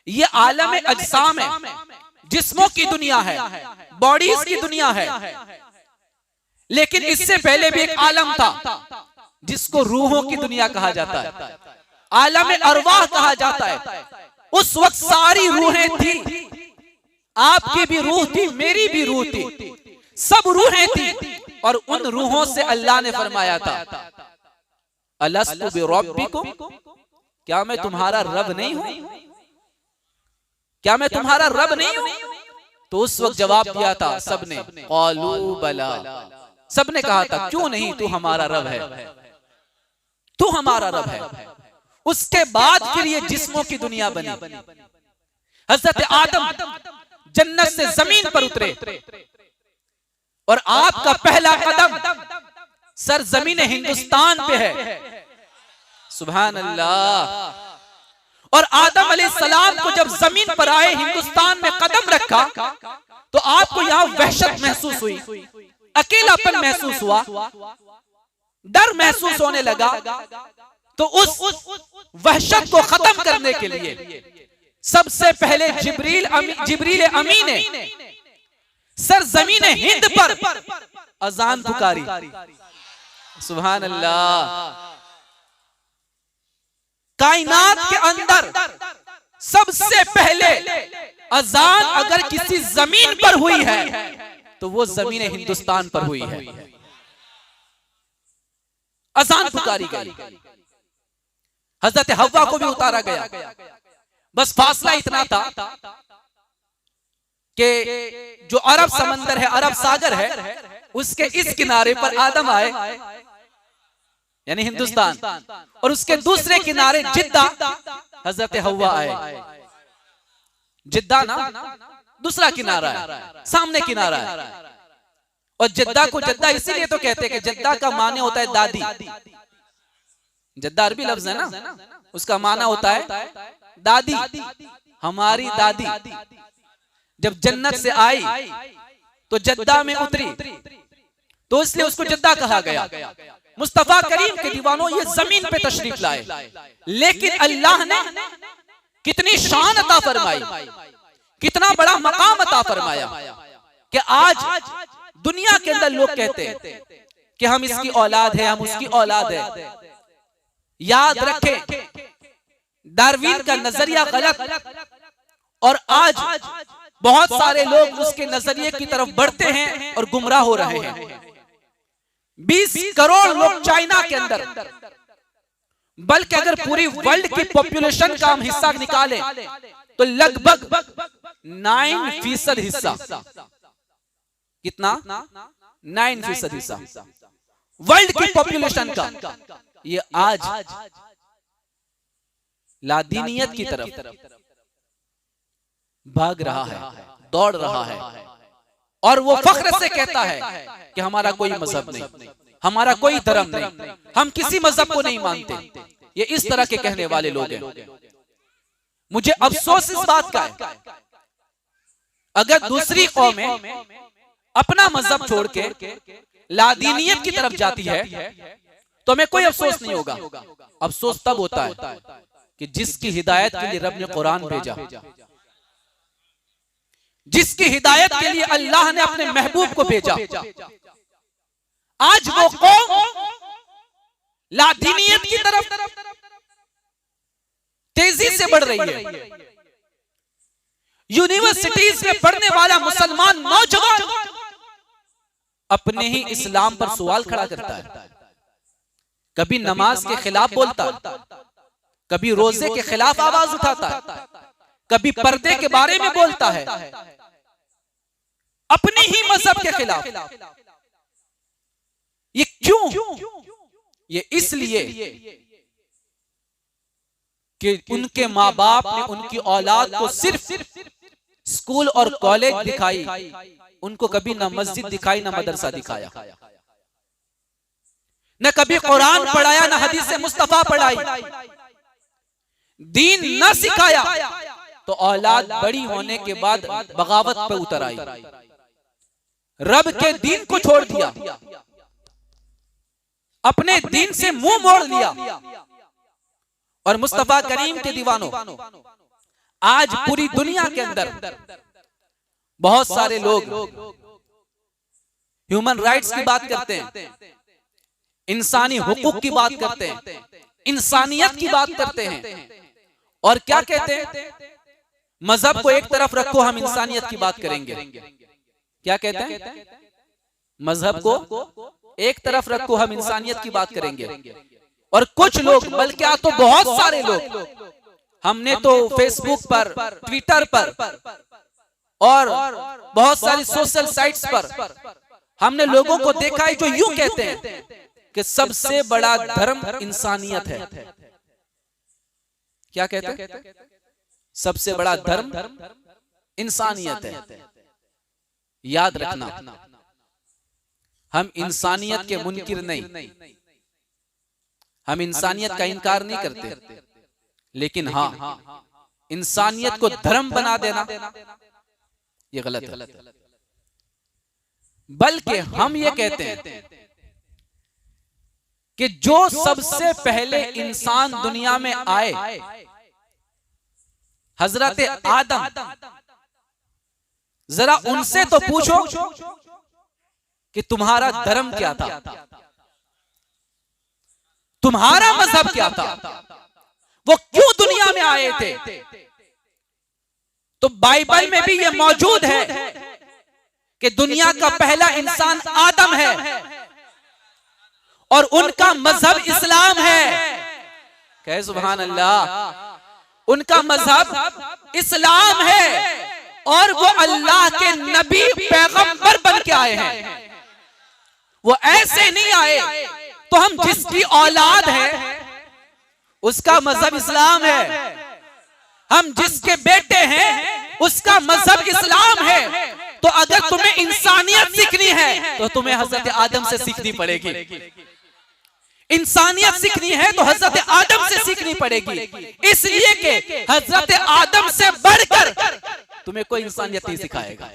ये आलम अजसाम है, जिस्मों की दुनिया है, बॉडीज की दुनिया है। लेकिन इससे पहले भी एक आलम था जिसको रूहों की दुनिया कहा जाता है, आलम अरवाह कहा जाता है। उस वक्त सारी रूहें थी, आपकी भी रूह थी, मेरी भी रूह थी, सब रूहें थी। और उन रूहों से अल्लाह ने फरमाया था अलस्तु बिरब्बिकुम, क्या मैं तुम्हारा रब नहीं हूं? क्या मैं तुम्हारा रब नहीं हूं? तो उस वक्त जवाब दिया था सबने क़ालू बला, सबने कहा था क्यों नहीं, तू हमारा रब है, तू हमारा रब है। उसके बाद फिर ये जिस्मों की दुनिया बनी। हजरत आदम जन्नत से जमीन पर उतरे और आपका पहला कदम सरजमीन हिंदुस्तान पे है। सुभान अल्लाह। और आदम अलैहिस्सलाम को जब जमीन पर आए, हिंदुस्तान में कदम रखा, तो आपको यहां वहशत महसूस हुई, अकेलापन महसूस हुआ, डर महसूस होने लगा। तो उस वहशत को खत्म करने के लिए सबसे पहले जिब्रील अमी ने सरजमीन हिंद पर अजान पुकारी। सुभान अल्लाह। कायनात के अंदर सबसे पहले अजान अगर किसी जमीन पर हुई है तो वो जमीन हिंदुस्तान पर हुई है। अजान पुकारी गई, हजरत हव्वा को भी उतारा गया। बस फासला इतना था कि जो अरब समंदर है, अरब सागर है, उसके इस किनारे पर आदम आए यानी हिंदुस्तान, और उसके दूसरे किनारे जिद्दा हजरत हव्वा आए। जिद्दा ना दूसरा किनारा है, सामने किनारा है। और जिद्दा को जिद्दा इसीलिए तो कहते हैं कि जिद्दा का माने होता है दादी। जिद्दा अरबी लफ्ज है ना, उसका माना होता है दादी। हमारी दादी जब जन्नत से आई तो जद्दा में उतरी, तो इसलिए उसको जिद्दा कहा गया। मुस्तफा करीम के दीवानों, ये जमीन पे तशरीफ लाए, लेकिन अल्लाह ने कितनी शान अता फरमाई, कितना बड़ा मकाम अता फरमाया कि आज दुनिया के अंदर लोग कहते हैं कि हम इसकी औलाद है, हम उसकी औलाद है। याद रखें, डार्विन का नजरिया गलत, और आज बहुत सारे लोग उसके नजरिए की तरफ बढ़ते हैं और गुमराह हो रहे हैं। 20 करोड़ लोग चाइना के अंदर, बल्कि अगर पूरी वर्ल्ड की पॉपुलेशन का हम हिस्सा निकालें तो लगभग 9% हिस्सा, कितना? 9% हिस्सा वर्ल्ड की पॉपुलेशन का, ये आज लादीनियत की तरफ भाग रहा है, दौड़ रहा है, और वो फख्र से कहता है कि हमारा कोई मजहब नहीं, हमारा कोई धर्म नहीं, हम किसी मजहब को नहीं मानते। ये इस तरह के कहने वाले लोग हैं। मुझे अफसोस इस बात का है, अगर दूसरी कौमें अपना मजहब छोड़ के लादीनियत की तरफ जाती है तो हमें कोई अफसोस नहीं होगा। अफसोस तब होता है कि जिसकी हिदायत के लिए रब ने कुरान भेजा, जिसकी हिदायत के लिए अल्लाह ने अपने महबूब को भेजा, आज वो कौम लादीनियत की तरफ तेजी से बढ़ रही है। यूनिवर्सिटीज में पढ़ने वाला मुसलमान नौजवान अपने ही इस्लाम पर सवाल खड़ा करता है, कभी नमाज के खिलाफ बोलता है, कभी रोजे के खिलाफ आवाज उठाता है, कभी पर्दे के बारे में बोलता है, अपने ही मजहब के खिलाफ। ये क्यों? ये इसलिए कि उनके माँ बाप ने उनकी औलाद को सिर्फ स्कूल और कॉलेज दिखाई, उनको कभी ना मस्जिद दिखाई, ना मदरसा दिखाया, न कभी कुरान पढ़ाया, न हदीस मुस्तफा पढ़ाई, दीन न सिखाया। तो औलाद बड़ी होने के बाद बगावत पे उतर आई, रब के दीन को छोड़ दिया, अपने दीन से मुंह मोड़ लिया। और मुस्तफा करीम के दीवानों, आज पूरी दुनिया के अंदर बहुत सारे लोग ह्यूमन राइट्स की बात करते हैं, इंसानी हुकूक की बात करते हैं, इंसानियत की बात करते हैं, और क्या कहते हैं? मजहब को एक तरफ रखो, हम इंसानियत की बात करेंगे। क्या कहते हैं? मजहब को एक तरफ रखो, हम इंसानियत की बात करेंगे। और कुछ लोग, बल्कि तो बहुत सारे लोग, हमने तो फेसबुक पर, ट्विटर पर और बहुत सारी सोशल साइट्स पर हमने लोगों को देखा है जो यूं कहते हैं कि सबसे बड़ा धर्म इंसानियत है। क्या कहते हैं? सबसे बड़ा धर्म इंसानियत है। याद रखना, हम इंसानियत के मुनकिर नहीं, हम इंसानियत का इनकार नहीं करते, लेकिन हाँ, इंसानियत को धर्म बना देना ये गलत है। बल्कि हम ये कहते हैं कि जो सबसे पहले इंसान दुनिया में आए, हजरत आदम, जरा उनसे तो पूछो कि तुम्हारा धर्म क्या था, तुम्हारा मजहब क्या था, वो क्यों दुनिया में आए थे? तो बाइबल में भी ये मौजूद है कि दुनिया का पहला इंसान आदम है और उनका मजहब इस्लाम है। कहे सुभान अल्लाह। उनका मजहब इस्लाम है और वो अल्लाह के नबी पैगंबर बन के आए हैं। वो ऐसे नहीं आए। तो हम जिसकी औलाद है उसका मजहब इस्लाम है, हम जिसके बेटे हैं उसका मजहब इस्लाम है। तो अगर तुम्हें इंसानियत सीखनी है तो तुम्हें हजरत आदम से सीखनी पड़ेगी। इंसानियत सीखनी है तो हजरत आदम से सीखनी पड़ेगी, इसलिए कि हजरत आदम से बढ़कर तुम्हें कोई इंसानियत नहीं सिखाएगा,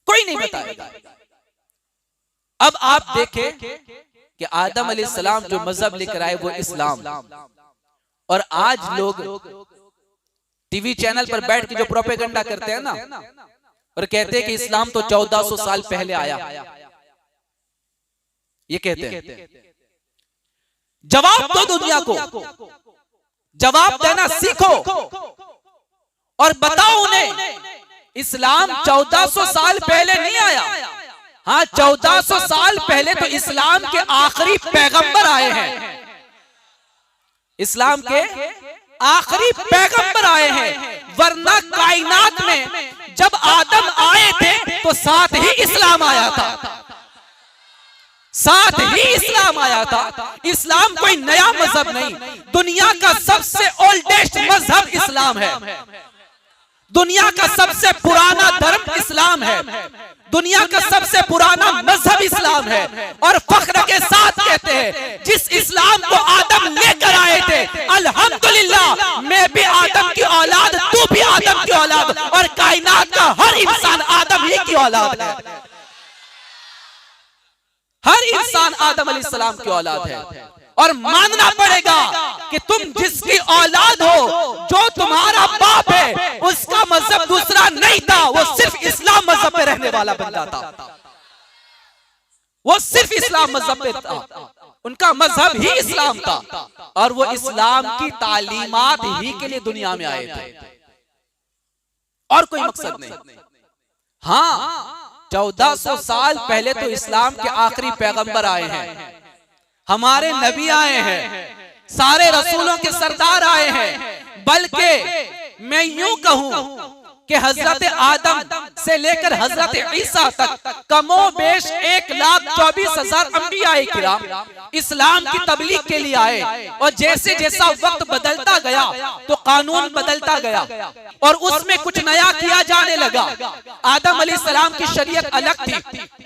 कोई नहीं बताएगा। अब आप देखें कि आदम अलैहिस्सलाम जो मजहब लेकर आए वो इस्लाम, और आज लोग टीवी चैनल पर बैठ के जो प्रोपेगेंडा करते हैं ना, और कहते हैं कि इस्लाम तो 1400 साल पहले आया, ये कहते हैं। जवाब दो दुनिया को, जवाब देना सीखो और बताओ उन्हें इस्लाम 1400 साल पहले नहीं आया। हाँ, 1400 साल पहले तो इस्लाम के आखिरी पैगंबर आए हैं, इस्लाम के आखिरी पैगंबर आए हैं, वरना कायनात में जब आदम आए थे तो साथ ही इस्लाम आया था, साथ ही इस्लाम आया था। इस्लाम कोई नया मजहब नहीं, दुनिया का सबसे ओल्डेस्ट मजहब इस्लाम है, दुनिया का सबसे पुराना धर्म इस्लाम है, दुनिया का सबसे पुराना मजहब इस्लाम है। और फख्र के साथ कहते हैं जिस इस्लाम को आदम लेकर आए थे, अल्हम्दुलिल्लाह मैं भी आदम की औलाद, तू भी आदम की औलाद, और कायनात का हर इंसान आदम ही की औलाद है, हर इंसान आदम अलैहिस्सलाम की औलाद है। और मानना पड़ेगा कि तुम जिसकी औलाद हो, जो तुम्हारा बाप है, उसका मजहब दूसरा नहीं था, वो सिर्फ इस्लाम मजहब पे रहने वाला बंदा था, वो सिर्फ इस्लाम मजहब पे था, उनका मजहब ही इस्लाम था, और वो इस्लाम की तालीमात ही के लिए दुनिया में आए थे, और कोई मकसद नहीं। हाँ, 1400 साल पहले तो इस्लाम के आखिरी पैगंबर आए हैं, हमारे नबी आए हैं, सारे रसूलों के सरदार आए हैं, बल्कि मैं यूं कहूं कि हजरत आदम से लेकर हजरत ईसा तक कमोबेश 1,24,000 अंबियाए किराम इस्लाम की तबलीग के लिए आए। और जैसे जैसा वक्त बदलता गया तो कानून बदलता गया और उसमें कुछ नया किया जाने लगा। आदम अलैहिस्सलाम की शरीयत अलग थी,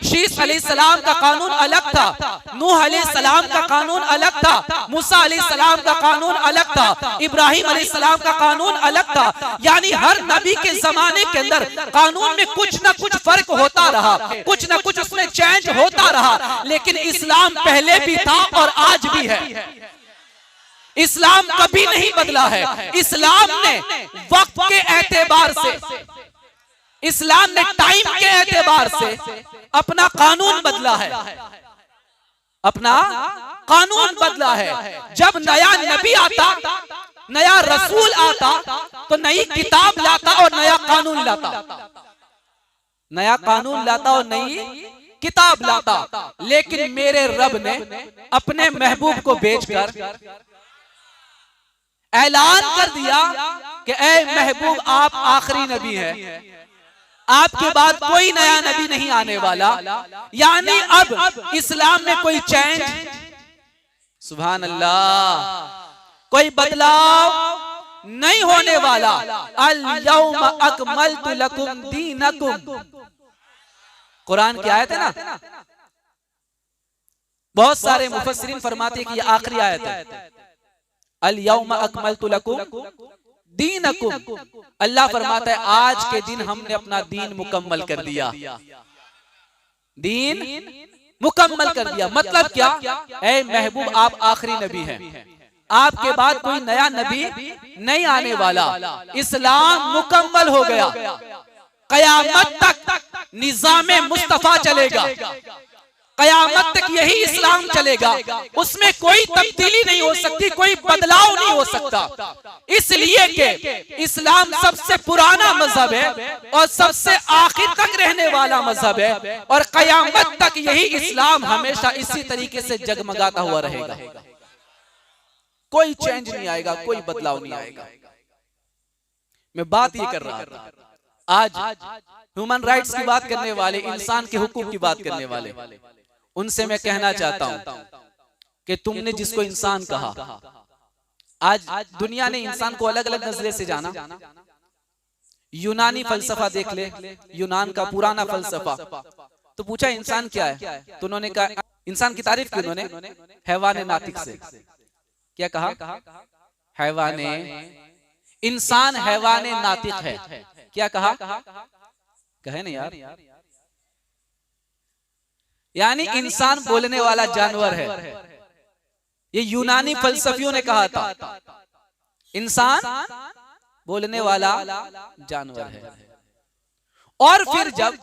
शीस अलैहिस्सलाम का कानून अलग था, नूह अलैहिस्सलाम का कानून अलग था, मूसा अलैहिस्सलाम का कानून अलग था, इब्राहिम अलैहिस्सलाम का कानून अलग था। यानी हर नबी के जमाने के अंदर कानून में कुछ ना कुछ फर्क होता रहा, कुछ ना कुछ उसमें चेंज होता रहा, लेकिन इस्लाम पहले भी था और आज भी है। इस्लाम कभी नहीं बदला है। इस्लाम ने वक्त के एतबार से, इस्लाम ने टाइम के एतबार से अपना कानून बदला है, अपना कानून बदला है। जब नया नबी आता, नया रसूल आता, तो नई किताब लाता और नया कानून लाता, नया कानून लाता और नई किताब लाता। लेकिन मेरे रब ने अपने महबूब को बेचकर ऐलान कर दिया कि ऐ महबूब आप आखिरी नबी हैं, आपके बाद कोई नया नबी नहीं आने वाला। यानी अब इस्लाम में कोई चेंज, सुभान अल्लाह, कोई बदलाव नहीं होने वाला। अल यौम अकमलतु लकुम दीनकुम, कुरान की आयत है ना, बहुत सारे मुफस्सिरीन फरमाते हैं कि ये आखिरी आयत है। अल यौम अकमलतु लकुम दीनकुम, अल्लाह फरमाता है आज के दिन हमने अपना दीन मुकम्मल कर दिया, दीन मुकम्मल कर दिया। मतलब क्या? ऐ महबूब आप आखिरी नबी हैं, आपके बाद कोई नया नबी नहीं आने वाला। इस्लाम मुकम्मल हो गया, कयामत तक निज़ामे मुस्तफा चलेगा, कयामत तक यही इस्लाम चलेगा, उसमें कोई तब्दीली नहीं हो सकती, कोई बदलाव नहीं हो सकता। इसलिए कि इस्लाम सबसे पुराना मजहब है और सबसे आखिर तक रहने वाला मजहब है, और कयामत तक यही इस्लाम हमेशा इसी तरीके से जगमगाता हुआ रहेगा। कोई चेंज नहीं आएगा, कोई बदलाव नहीं आएगा। मैं बात ये कर रहा था, आज ह्यूमन राइट्स की बात करने वाले, इंसान के हुकूक की बात करने वाले, उनसे मैं कहना चाहता हूं कि तुमने जिसको इंसान कहा, आज दुनिया ने इंसान को अलग अलग नजरिए से जाना। यूनानी फलसफा देख ले, यूनान का पुराना फलसफा, तो पूछा इंसान क्या है, तो उन्होंने कहा, इंसान की तारीफ की उन्होंने हैवाने नातिक से। क्या कहा? हैवाने, इंसान हैवाने नातिक है। क्या कहा? कहे नहीं यार, यानी इंसान बोलने वाला जानवर है। ये यूनानी फलसफियों ने कहा था, इंसान बोलने वाला जानवर है। और फिर जब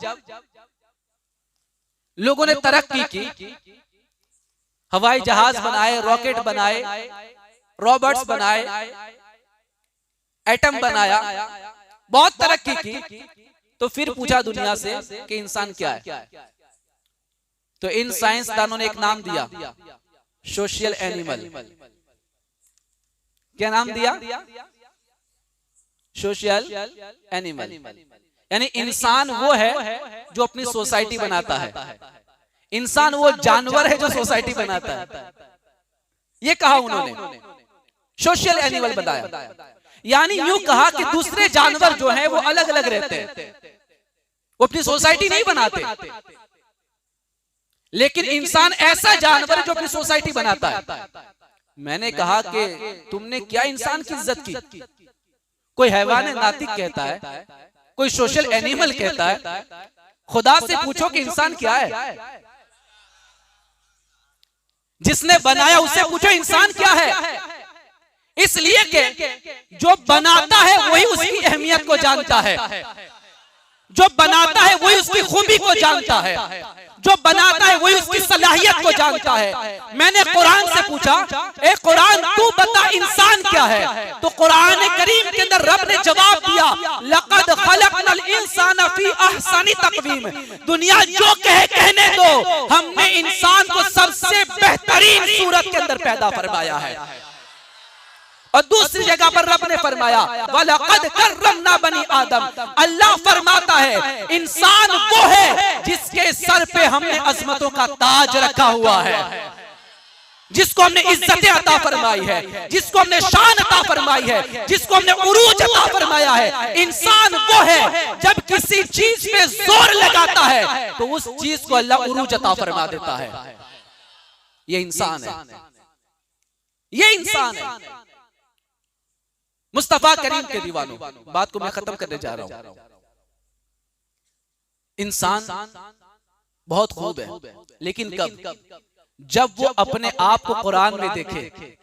लोगों ने तरक्की की, हवाई जहाज बनाए, रॉकेट बनाए, रोबोट्स बनाए, एटम बनाया, बहुत तरक्की की। तो फिर पूछा दुनिया से कि इंसान क्या है, तो इन साइंसदानों ने एक नाम दिया, सोशल एनिमल। क्या नाम दिया? Social animal. यानी इंसान वो है जो अपनी सोसाइटी बनाता है, इंसान वो जानवर है जो सोसाइटी बनाता है। ये कहा उन्होंने, सोशल एनिमल बताया। यानी यूं कहा कि दूसरे जानवर जो हैं वो अलग अलग रहते हैं, वो अपनी सोसाइटी नहीं बनाते, लेकिन इंसान ऐसा जानवर है जो अपनी सोसाइटी बनाता है। मैंने कहा कि तुमने क्या इंसान की इज्जत की? कोई हैवान नातिक कहता है, कोई सोशल एनिमल कहता है। खुदा से पूछो कि इंसान क्या है। जिसने बनाया उससे पूछो इंसान क्या है। इसलिए कि जो बनाता है वही उसकी अहमियत को जानता है, जो बनाता है वही उसकी खूबी को जानता है, जो बनाता है वही उसकी सलाहियत को जानता है। मैंने कुरान से पूछा, ए कुरान तू बता इंसान क्या है? तो कुरान करीम के अंदर रब ने जवाब दिया, लक़द खलक़नल इंसान फी अहसनी तक़वीम। दुनिया जो कहे कहने दो, हमने इंसान को सबसे बेहतरीन सूरत के अंदर पैदा फरमाया है। और दूसरी जगह पर रब ने फरमाया, वलक़द कर्रमना बनी आदम। अल्लाह फरमाता है इंसान वो है जिसके सर पे हमने अजमतों का ताज रखा हुआ है, जिसको हमने इज्जतें अता फरमाई है, जिसको हमने शान अता फरमाई है, जिसको हमने उरूज अता फरमाया है। इंसान वो है जब किसी चीज पे जोर लगाता है तो उस चीज को अल्लाह उरूज अता फरमा देता है। ये इंसान है, ये इंसान है। मुस्तफा करीम के दीवानों, बात को मैं खत्म करने जा रहा हूं। इंसान बहुत खूब है, लेकिन कब? जब वो अपने आप को कुरान में देखे,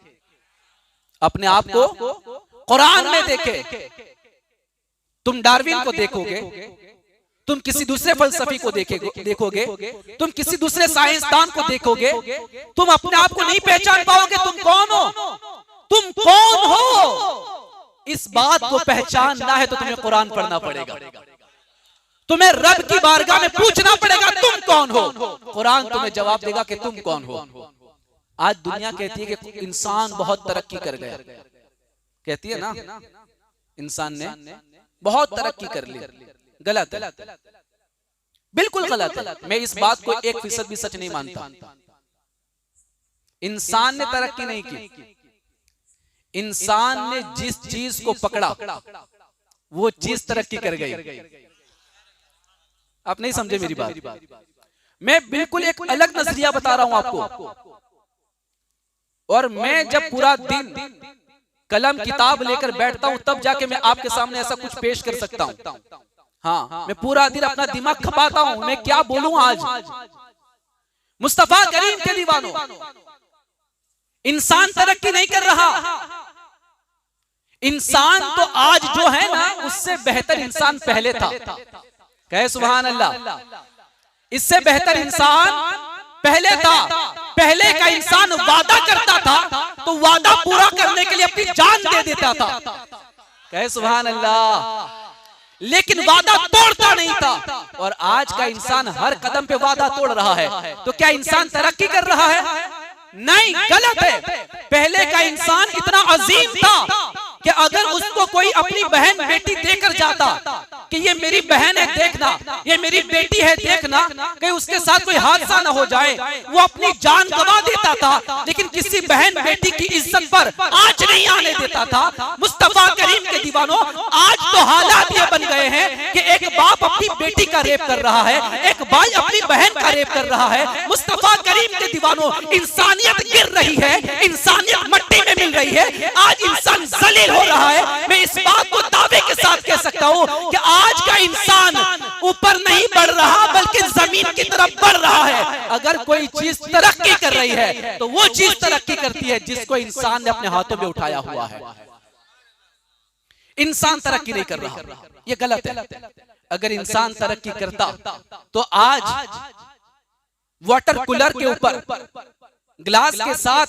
अपने आप को कुरान में देखे। तुम डार्विन को देखोगे, तुम किसी दूसरे फलसफी को देखोगे, तुम किसी दूसरे साइंसदान को देखोगे, तुम अपने आप को नहीं पहचान पाओगे। तुम कौन हो? तुम कौन हो? इस बात को पहचानना है तो तुम्हें कुरान पढ़ना पड़ेगा, तुम्हें रब की बारगाह में पूछना पड़ेगा तुम कौन हो। कुरान तुम्हें जवाब देगा कि तुम कौन हो। आज दुनिया कहती है कि इंसान बहुत तरक्की कर गया, कहती है ना, इंसान ने बहुत तरक्की कर ली। गलत है, बिल्कुल गलत है। मैं इस बात को 1% भी सच नहीं मानता। इंसान ने तरक्की नहीं की, इंसान ने जिस चीज को पकड़ा वो चीज तरक्की कर गई। आप नहीं समझे मेरी बात। मैं बिल्कुल एक अलग नजरिया बता रहा हूं आपको। और मैं जब पूरा दिन कलम किताब लेकर बैठता हूं तब जाके मैं आपके सामने ऐसा कुछ पेश कर सकता हूं। हाँ, मैं पूरा दिन अपना दिमाग खपाता हूं, मैं क्या बोलूं आज। मुस्तफा करीम के दीवानों, इंसान तरक्की नहीं कर रहा। इंसान तो आज जो है ना, उससे बेहतर इंसान पहले था। कहे सुभान अल्लाह। इससे बेहतर इंसान पहले था। पहले का इंसान वादा करता था तो वादा पूरा करने के लिए अपनी जान दे देता था। कहे सुभान अल्लाह। लेकिन वादा तोड़ता नहीं था। और आज का इंसान हर कदम पे वादा तोड़ रहा है। तो क्या इंसान तरक्की कर रहा है? नहीं, गलत है। पहले का इंसान इतना अजीम था कि अगर उसको कोई अपनी बहन बेटी देकर जाता कि ये मेरी बहन है देखना, ये मेरी बेटी है देखना, कहीं उसके साथ कोई हादसा ना हो जाए, वो अपनी जान गंवा देता था। लेकिन किसी बहन बेटी की इज्जत पर आंच नहीं आने देता था। मुस्तफा करीम के दीवानों, आज तो हालात ये बन गए हैं कि एक बाप अपनी बेटी का रेप कर रहा है, एक भाई अपनी बहन का रेप कर रहा है। मुस्तफा करीम के दीवानों, इंसानियत गिर रही है, इंसानियत मट्टी में मिल रही है। आज इंसान जलील हो रहा है। मैं इस बात को दावे के साथ कह सकता हूं कि आज का इंसान ऊपर नहीं बढ़ रहा बल्कि जमीन की तरफ बढ़ रहा है। अगर कोई चीज तरक्की कर रही है तो वो चीज तरक्की करती है जिसको इंसान ने अपने हाथों में उठाया हुआ है। इंसान तरक्की नहीं कर रहा, ये गलत है। अगर इंसान तरक्की करता तो आज वाटर कूलर के ऊपर गिलास के साथ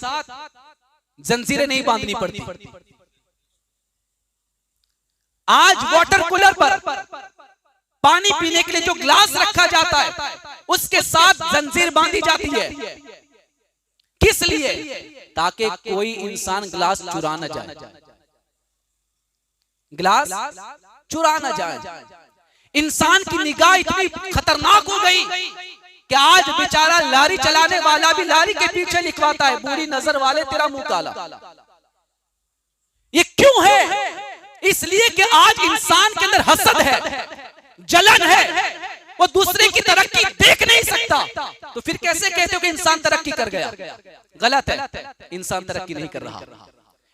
जंजीरें नहीं बांधनी पड़ती। आज वाटर कूलर पर पानी पीने के लिए जो गिलास रखा जाता है उसके साथ जंजीर बांधी जाती है। किस लिए? ताकि कोई इंसान गिलास चुरा न जाए, गिलास चुरा न जाए। इंसान की निगाह इतनी खतरनाक हो गई कि आज बेचारा लारी चलाने वाला भी लारी के पीछे लिखवाता है, बुरी नजर वाले तेरा मुंह काला। ये क्यों है? इसलिए कि आज इंसान के अंदर हसद है, जलन है, वो दूसरे की तरक्की देख नहीं सकता। तो फिर कैसे कहते हो कि इंसान तरक्की कर गया? गलत है, इंसान तरक्की नहीं कर रहा।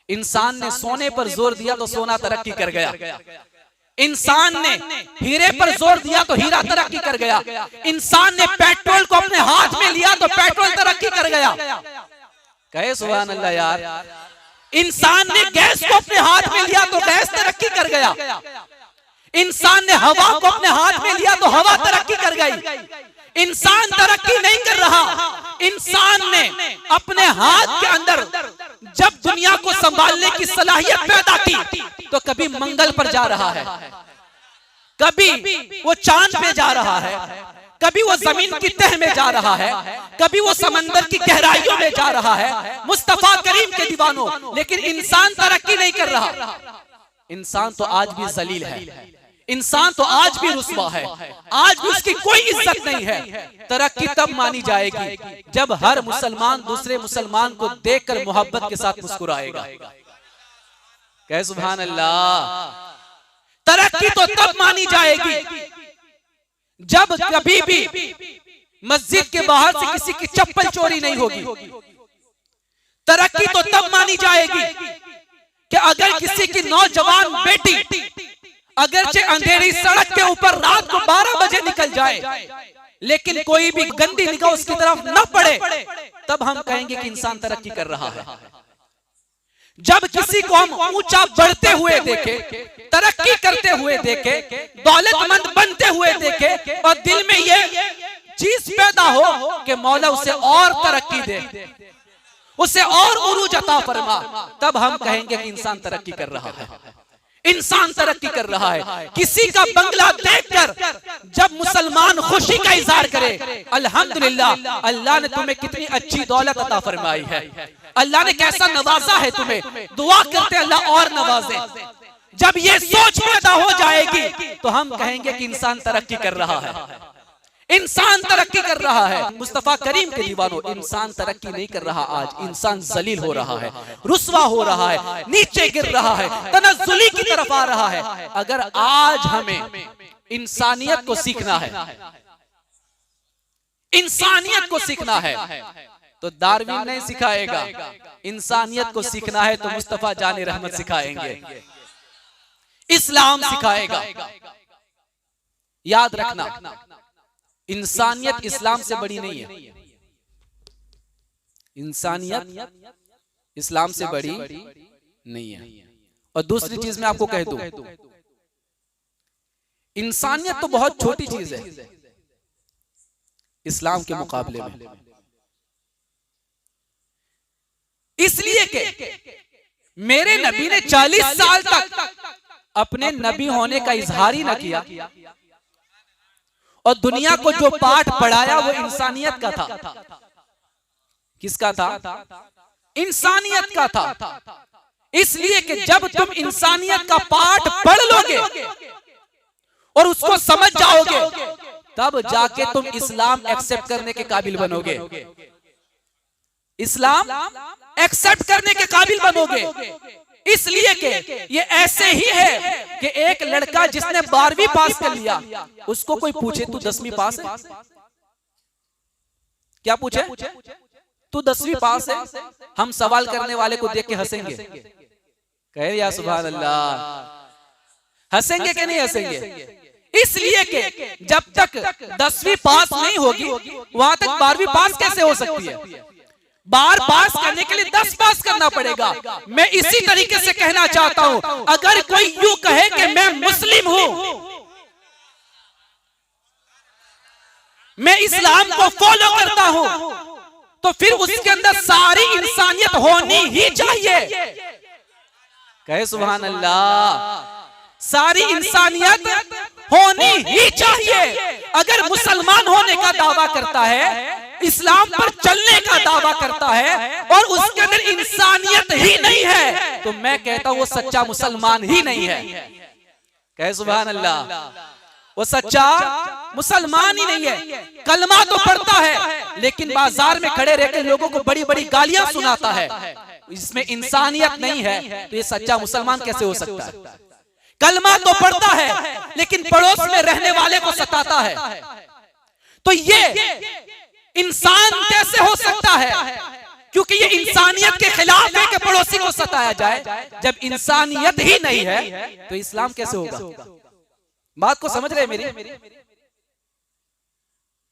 इंसान ने सोने पर जोर दिया तो सोना तरक्की कर गया। इंसान ने हीरे पर जोर दिया तो हीरा तरक्की कर गया। इंसान ने पेट्रोल को अपने हाथ में लिया तो पेट्रोल तरक्की कर गया। कहे सुभान अल्लाह यार। इंसान ने गैस को अपने हाथ में लिया तो गैस तरक्की कर गया। इंसान ने हवा को अपने हाथ में लिया तो हवा तरक्की कर गई। इंसान तरक्की नहीं कर रहा। इंसान ने अपने हाथ के अंदर जब दुनिया को संभालने की सलाहियत पैदा की तो कभी मंगल पर जा रहा है, कभी वो चांद पे जा रहा है, कभी वो जमीन की तह में जा रहा है, कभी वो समंदर की गहराइयों में जा रहा है। मुस्तफा करीम के दीवानों, लेकिन इंसान तरक्की नहीं कर रहा। इंसान तो आज भी जलील है, इंसान तो आज भी रुस्वा है, आज भी उसकी कोई इज्जत नहीं है। तरक्की तब मानी जाएगी जब हर मुसलमान दूसरे मुसलमान को देखकर मोहब्बत के साथ मुस्कुराएगा। कहे सुभान अल्लाह। तरक्की तो तब मानी जाएगी जब कभी भी मस्जिद के बाहर से किसी की चप्पल चोरी नहीं होगी। तरक्की तो तब मानी जाएगी कि अगर किसी की नौजवान बेटी अगरचे अंधेरी सड़क के ऊपर रात को 12 बजे निकल जाए लेकिन कोई भी गंदी निगाह उसकी तरफ न पड़े, तब हम कहेंगे कि इंसान तरक्की कर रहा है। जब किसी को हम ऊंचा बढ़ते हुए देखे, तरक्की करते हुए देखे, दौलतमंद बनते हुए देखे और दिल में ये चीज पैदा हो कि मौला उसे और तरक्की दे, उसे और उरूज अता फरमा, तब हम कहेंगे कि इंसान तरक्की कर रहा है, इंसान तरक्की कर रहा है। किसी का बंगला देखकर जब मुसलमान खुशी का इजहार करे, अल्हम्दुलिल्लाह अल्लाह ने तुम्हें कितनी अच्छी दौलत अता फरमाई है, अल्लाह ने कैसा नवाजा है तुम्हें, दुआ करते अल्लाह और नवाजे। जब ये सोच पैदा हो जाएगी तो हम कहेंगे कि इंसान तरक्की कर रहा है, इंसान तरक्की कर रहा है। मुस्तफा करीम के दीवानों, इंसान तरक्की नहीं कर रहा। आज इंसान जलील हो रहा है, रुस्वा हो रहा है, नीचे गिर रहा है, तनज़्ज़ुली की तरफ आ रहा है। अगर आज हमें इंसानियत को सीखना है, इंसानियत को सीखना है तो डार्विन नहीं सिखाएगा। इंसानियत को सीखना है तो मुस्तफा जाने रहमत सिखाएंगे, इस्लाम सिखाएगा। याद रखना, इंसानियत इस्लाम से बड़ी नहीं है, इंसानियत इस्लाम से बड़ी नहीं है। और दूसरी चीज मैं आपको कह दूं, इंसानियत तो बहुत छोटी चीज है इस्लाम के मुकाबले में, इसलिए कि मेरे नबी ने 40 साल तक अपने नबी होने का इजहार ही ना किया और दुनिया को जो पाठ पढ़ाया वो इंसानियत का था। किसका था? इंसानियत का था। इसलिए कि जब तुम इंसानियत का पाठ पढ़ लोगे और उसको समझ जाओगे, तब जाके तुम इस्लाम एक्सेप्ट करने के काबिल बनोगे, इस्लाम एक्सेप्ट करने के काबिल बनोगे। इसलिए कि ये ऐसे ही है कि एक लड़का जिसने 12वीं पास कर लिया, उसको कोई पूछे तू 10वीं पास है, क्या पूछे? तू 10वीं पास है, हम सवाल करने वाले को देख के हंसेंगे, कहे या सुभान अल्लाह, हंसेंगे कि नहीं हंसेंगे? इसलिए कि जब तक 10वीं पास नहीं होगी वहां तक 12वीं पास कैसे हो सकती है? 12 पास करने के लिए 10 पास करना पड़ेगा। मैं इसी तरीके से कहना चाहता हूं, अगर कोई यूं कहे कि मैं मुस्लिम हूं, मैं इस्लाम को फॉलो करता हूं, तो फिर उसके अंदर सारी इंसानियत होनी ही चाहिए। कहे सुभान अल्लाह। सारी इंसानियत होनी ही चाहिए। अगर मुसलमान होने का दावा करता है, इस्लाम पर चलने का दावा करता है और उसके अंदर इंसानियत ही नहीं है, तो मैं कहता हूं वो सच्चा मुसलमान ही नहीं है। कहे सुभान अल्लाह। वो सच्चा मुसलमान ही नहीं है। कलमा तो पढ़ता है लेकिन बाजार में खड़े रहकर लोगों को बड़ी बड़ी गालियां सुनाता है, इसमें इंसानियत नहीं है, तो ये सच्चा मुसलमान कैसे हो सकता है? कलमा तो पढ़ता है लेकिन पड़ोस में रहने वाले को सताता है, तो ये इंसान कैसे हो सकता है? क्योंकि ये इंसानियत के खिलाफ है कि पड़ोसी को सताया जाए। जब इंसानियत ही नहीं है तो इस्लाम कैसे होगा? बात को समझ रहे हैं मेरी?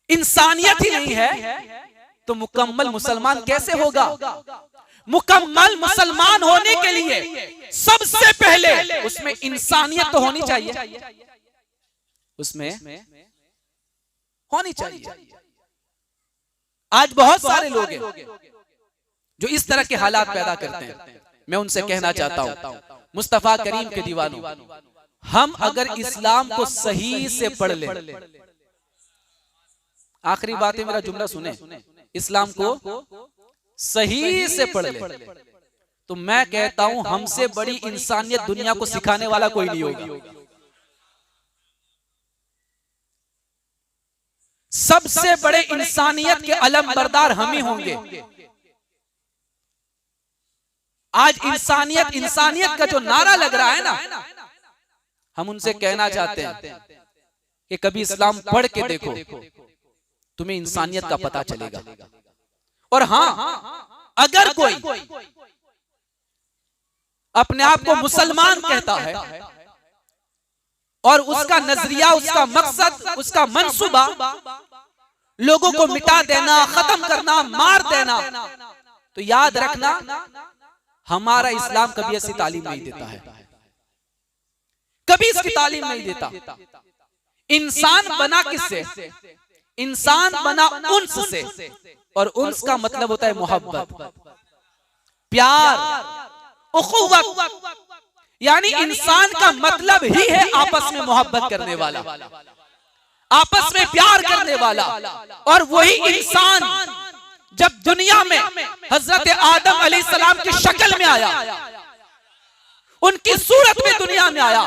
इंसानियत ही नहीं है तो मुकम्मल मुसलमान कैसे होगा? मुकम्मल मुसलमान होने के लिए सबसे पहले उसमें इंसानियत तो होनी चाहिए, उसमें होनी चाहिए। आज बहुत सारे लोग हैं जो इस तरह के हालात पैदा करते हैं। मैं उनसे कहना चाहता हूं, मुस्तफा करीम के दीवानों, हम अगर इस्लाम को सही से पढ़ लें, आखिरी बात है, मेरा जुमला सुने, इस्लाम को सही से पढ़ ले, तो मैं कहता हूं हमसे बड़ी इंसानियत दुनिया को सिखाने वाला कोई नहीं होगा। सबसे बड़े इंसानियत के अलम बरदार हम ही होंगे। आज इंसानियत इंसानियत का जो नारा लग रहा है ना, हम उनसे कहना चाहते हैं कि कभी इस्लाम पढ़ के देखो, तुम्हें इंसानियत का पता चलेगा। और हाँ, अगर कोई अपने आप को मुसलमान कहता है और उसका नजरिया, उसका मकसद, उसका मंसूबा लोगों को मिटा देना, खत्म करना, मार देना, तो याद रखना हमारा इस्लाम कभी ऐसी तालीम नहीं देता है, कभी इसकी तालीम नहीं देता। इंसान बना किससे? इंसान बना उन्स से, और उन्स का मतलब होता है मोहब्बत, प्यार, उखुवत। यानी इंसान का मतलब ही है आपस में मोहब्बत करने वाला, आपस में प्यार करने वाला। और वही इंसान जब दुनिया में हजरत आदम अलैहिस्सलाम की शक्ल में आया, उनकी सूरत में दुनिया में आया,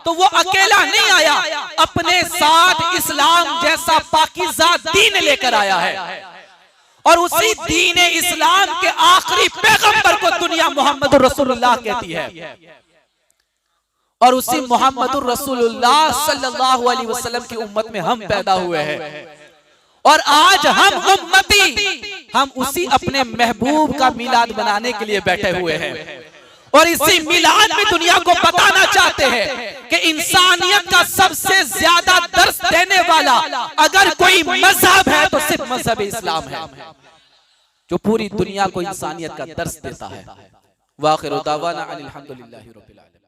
तो वो अकेला नहीं आया, अपने साथ इस्लाम जैसा पाकीज़ा दीन लेकर आया है। और उसी दीन इस्लाम के आखिरी पैगंबर को दुनिया मोहम्मद रसूलुल्लाह कहती है। और उसी मोहम्मद रसूलुल्लाह सल्लल्लाहु अलैहि वसल्लम की उम्मत में हम पैदा हुए हैं। और आज हम उम्मती, हम उसी अपने महबूब का मिलाद बनाने के लिए बैठे हुए हैं। और इसी मिलाद में दुनिया को बताना चाहते हैं कि इंसानियत का सबसे ज्यादा दर्स देने वाला अगर कोई मजहब है तो सिर्फ मजहब इस्लाम है, जो पूरी दुनिया को इंसानियत का दर्स देता है। वाखिर दावाना अनिल हम्दुलिल्लाहि रब्बिल आलमीन।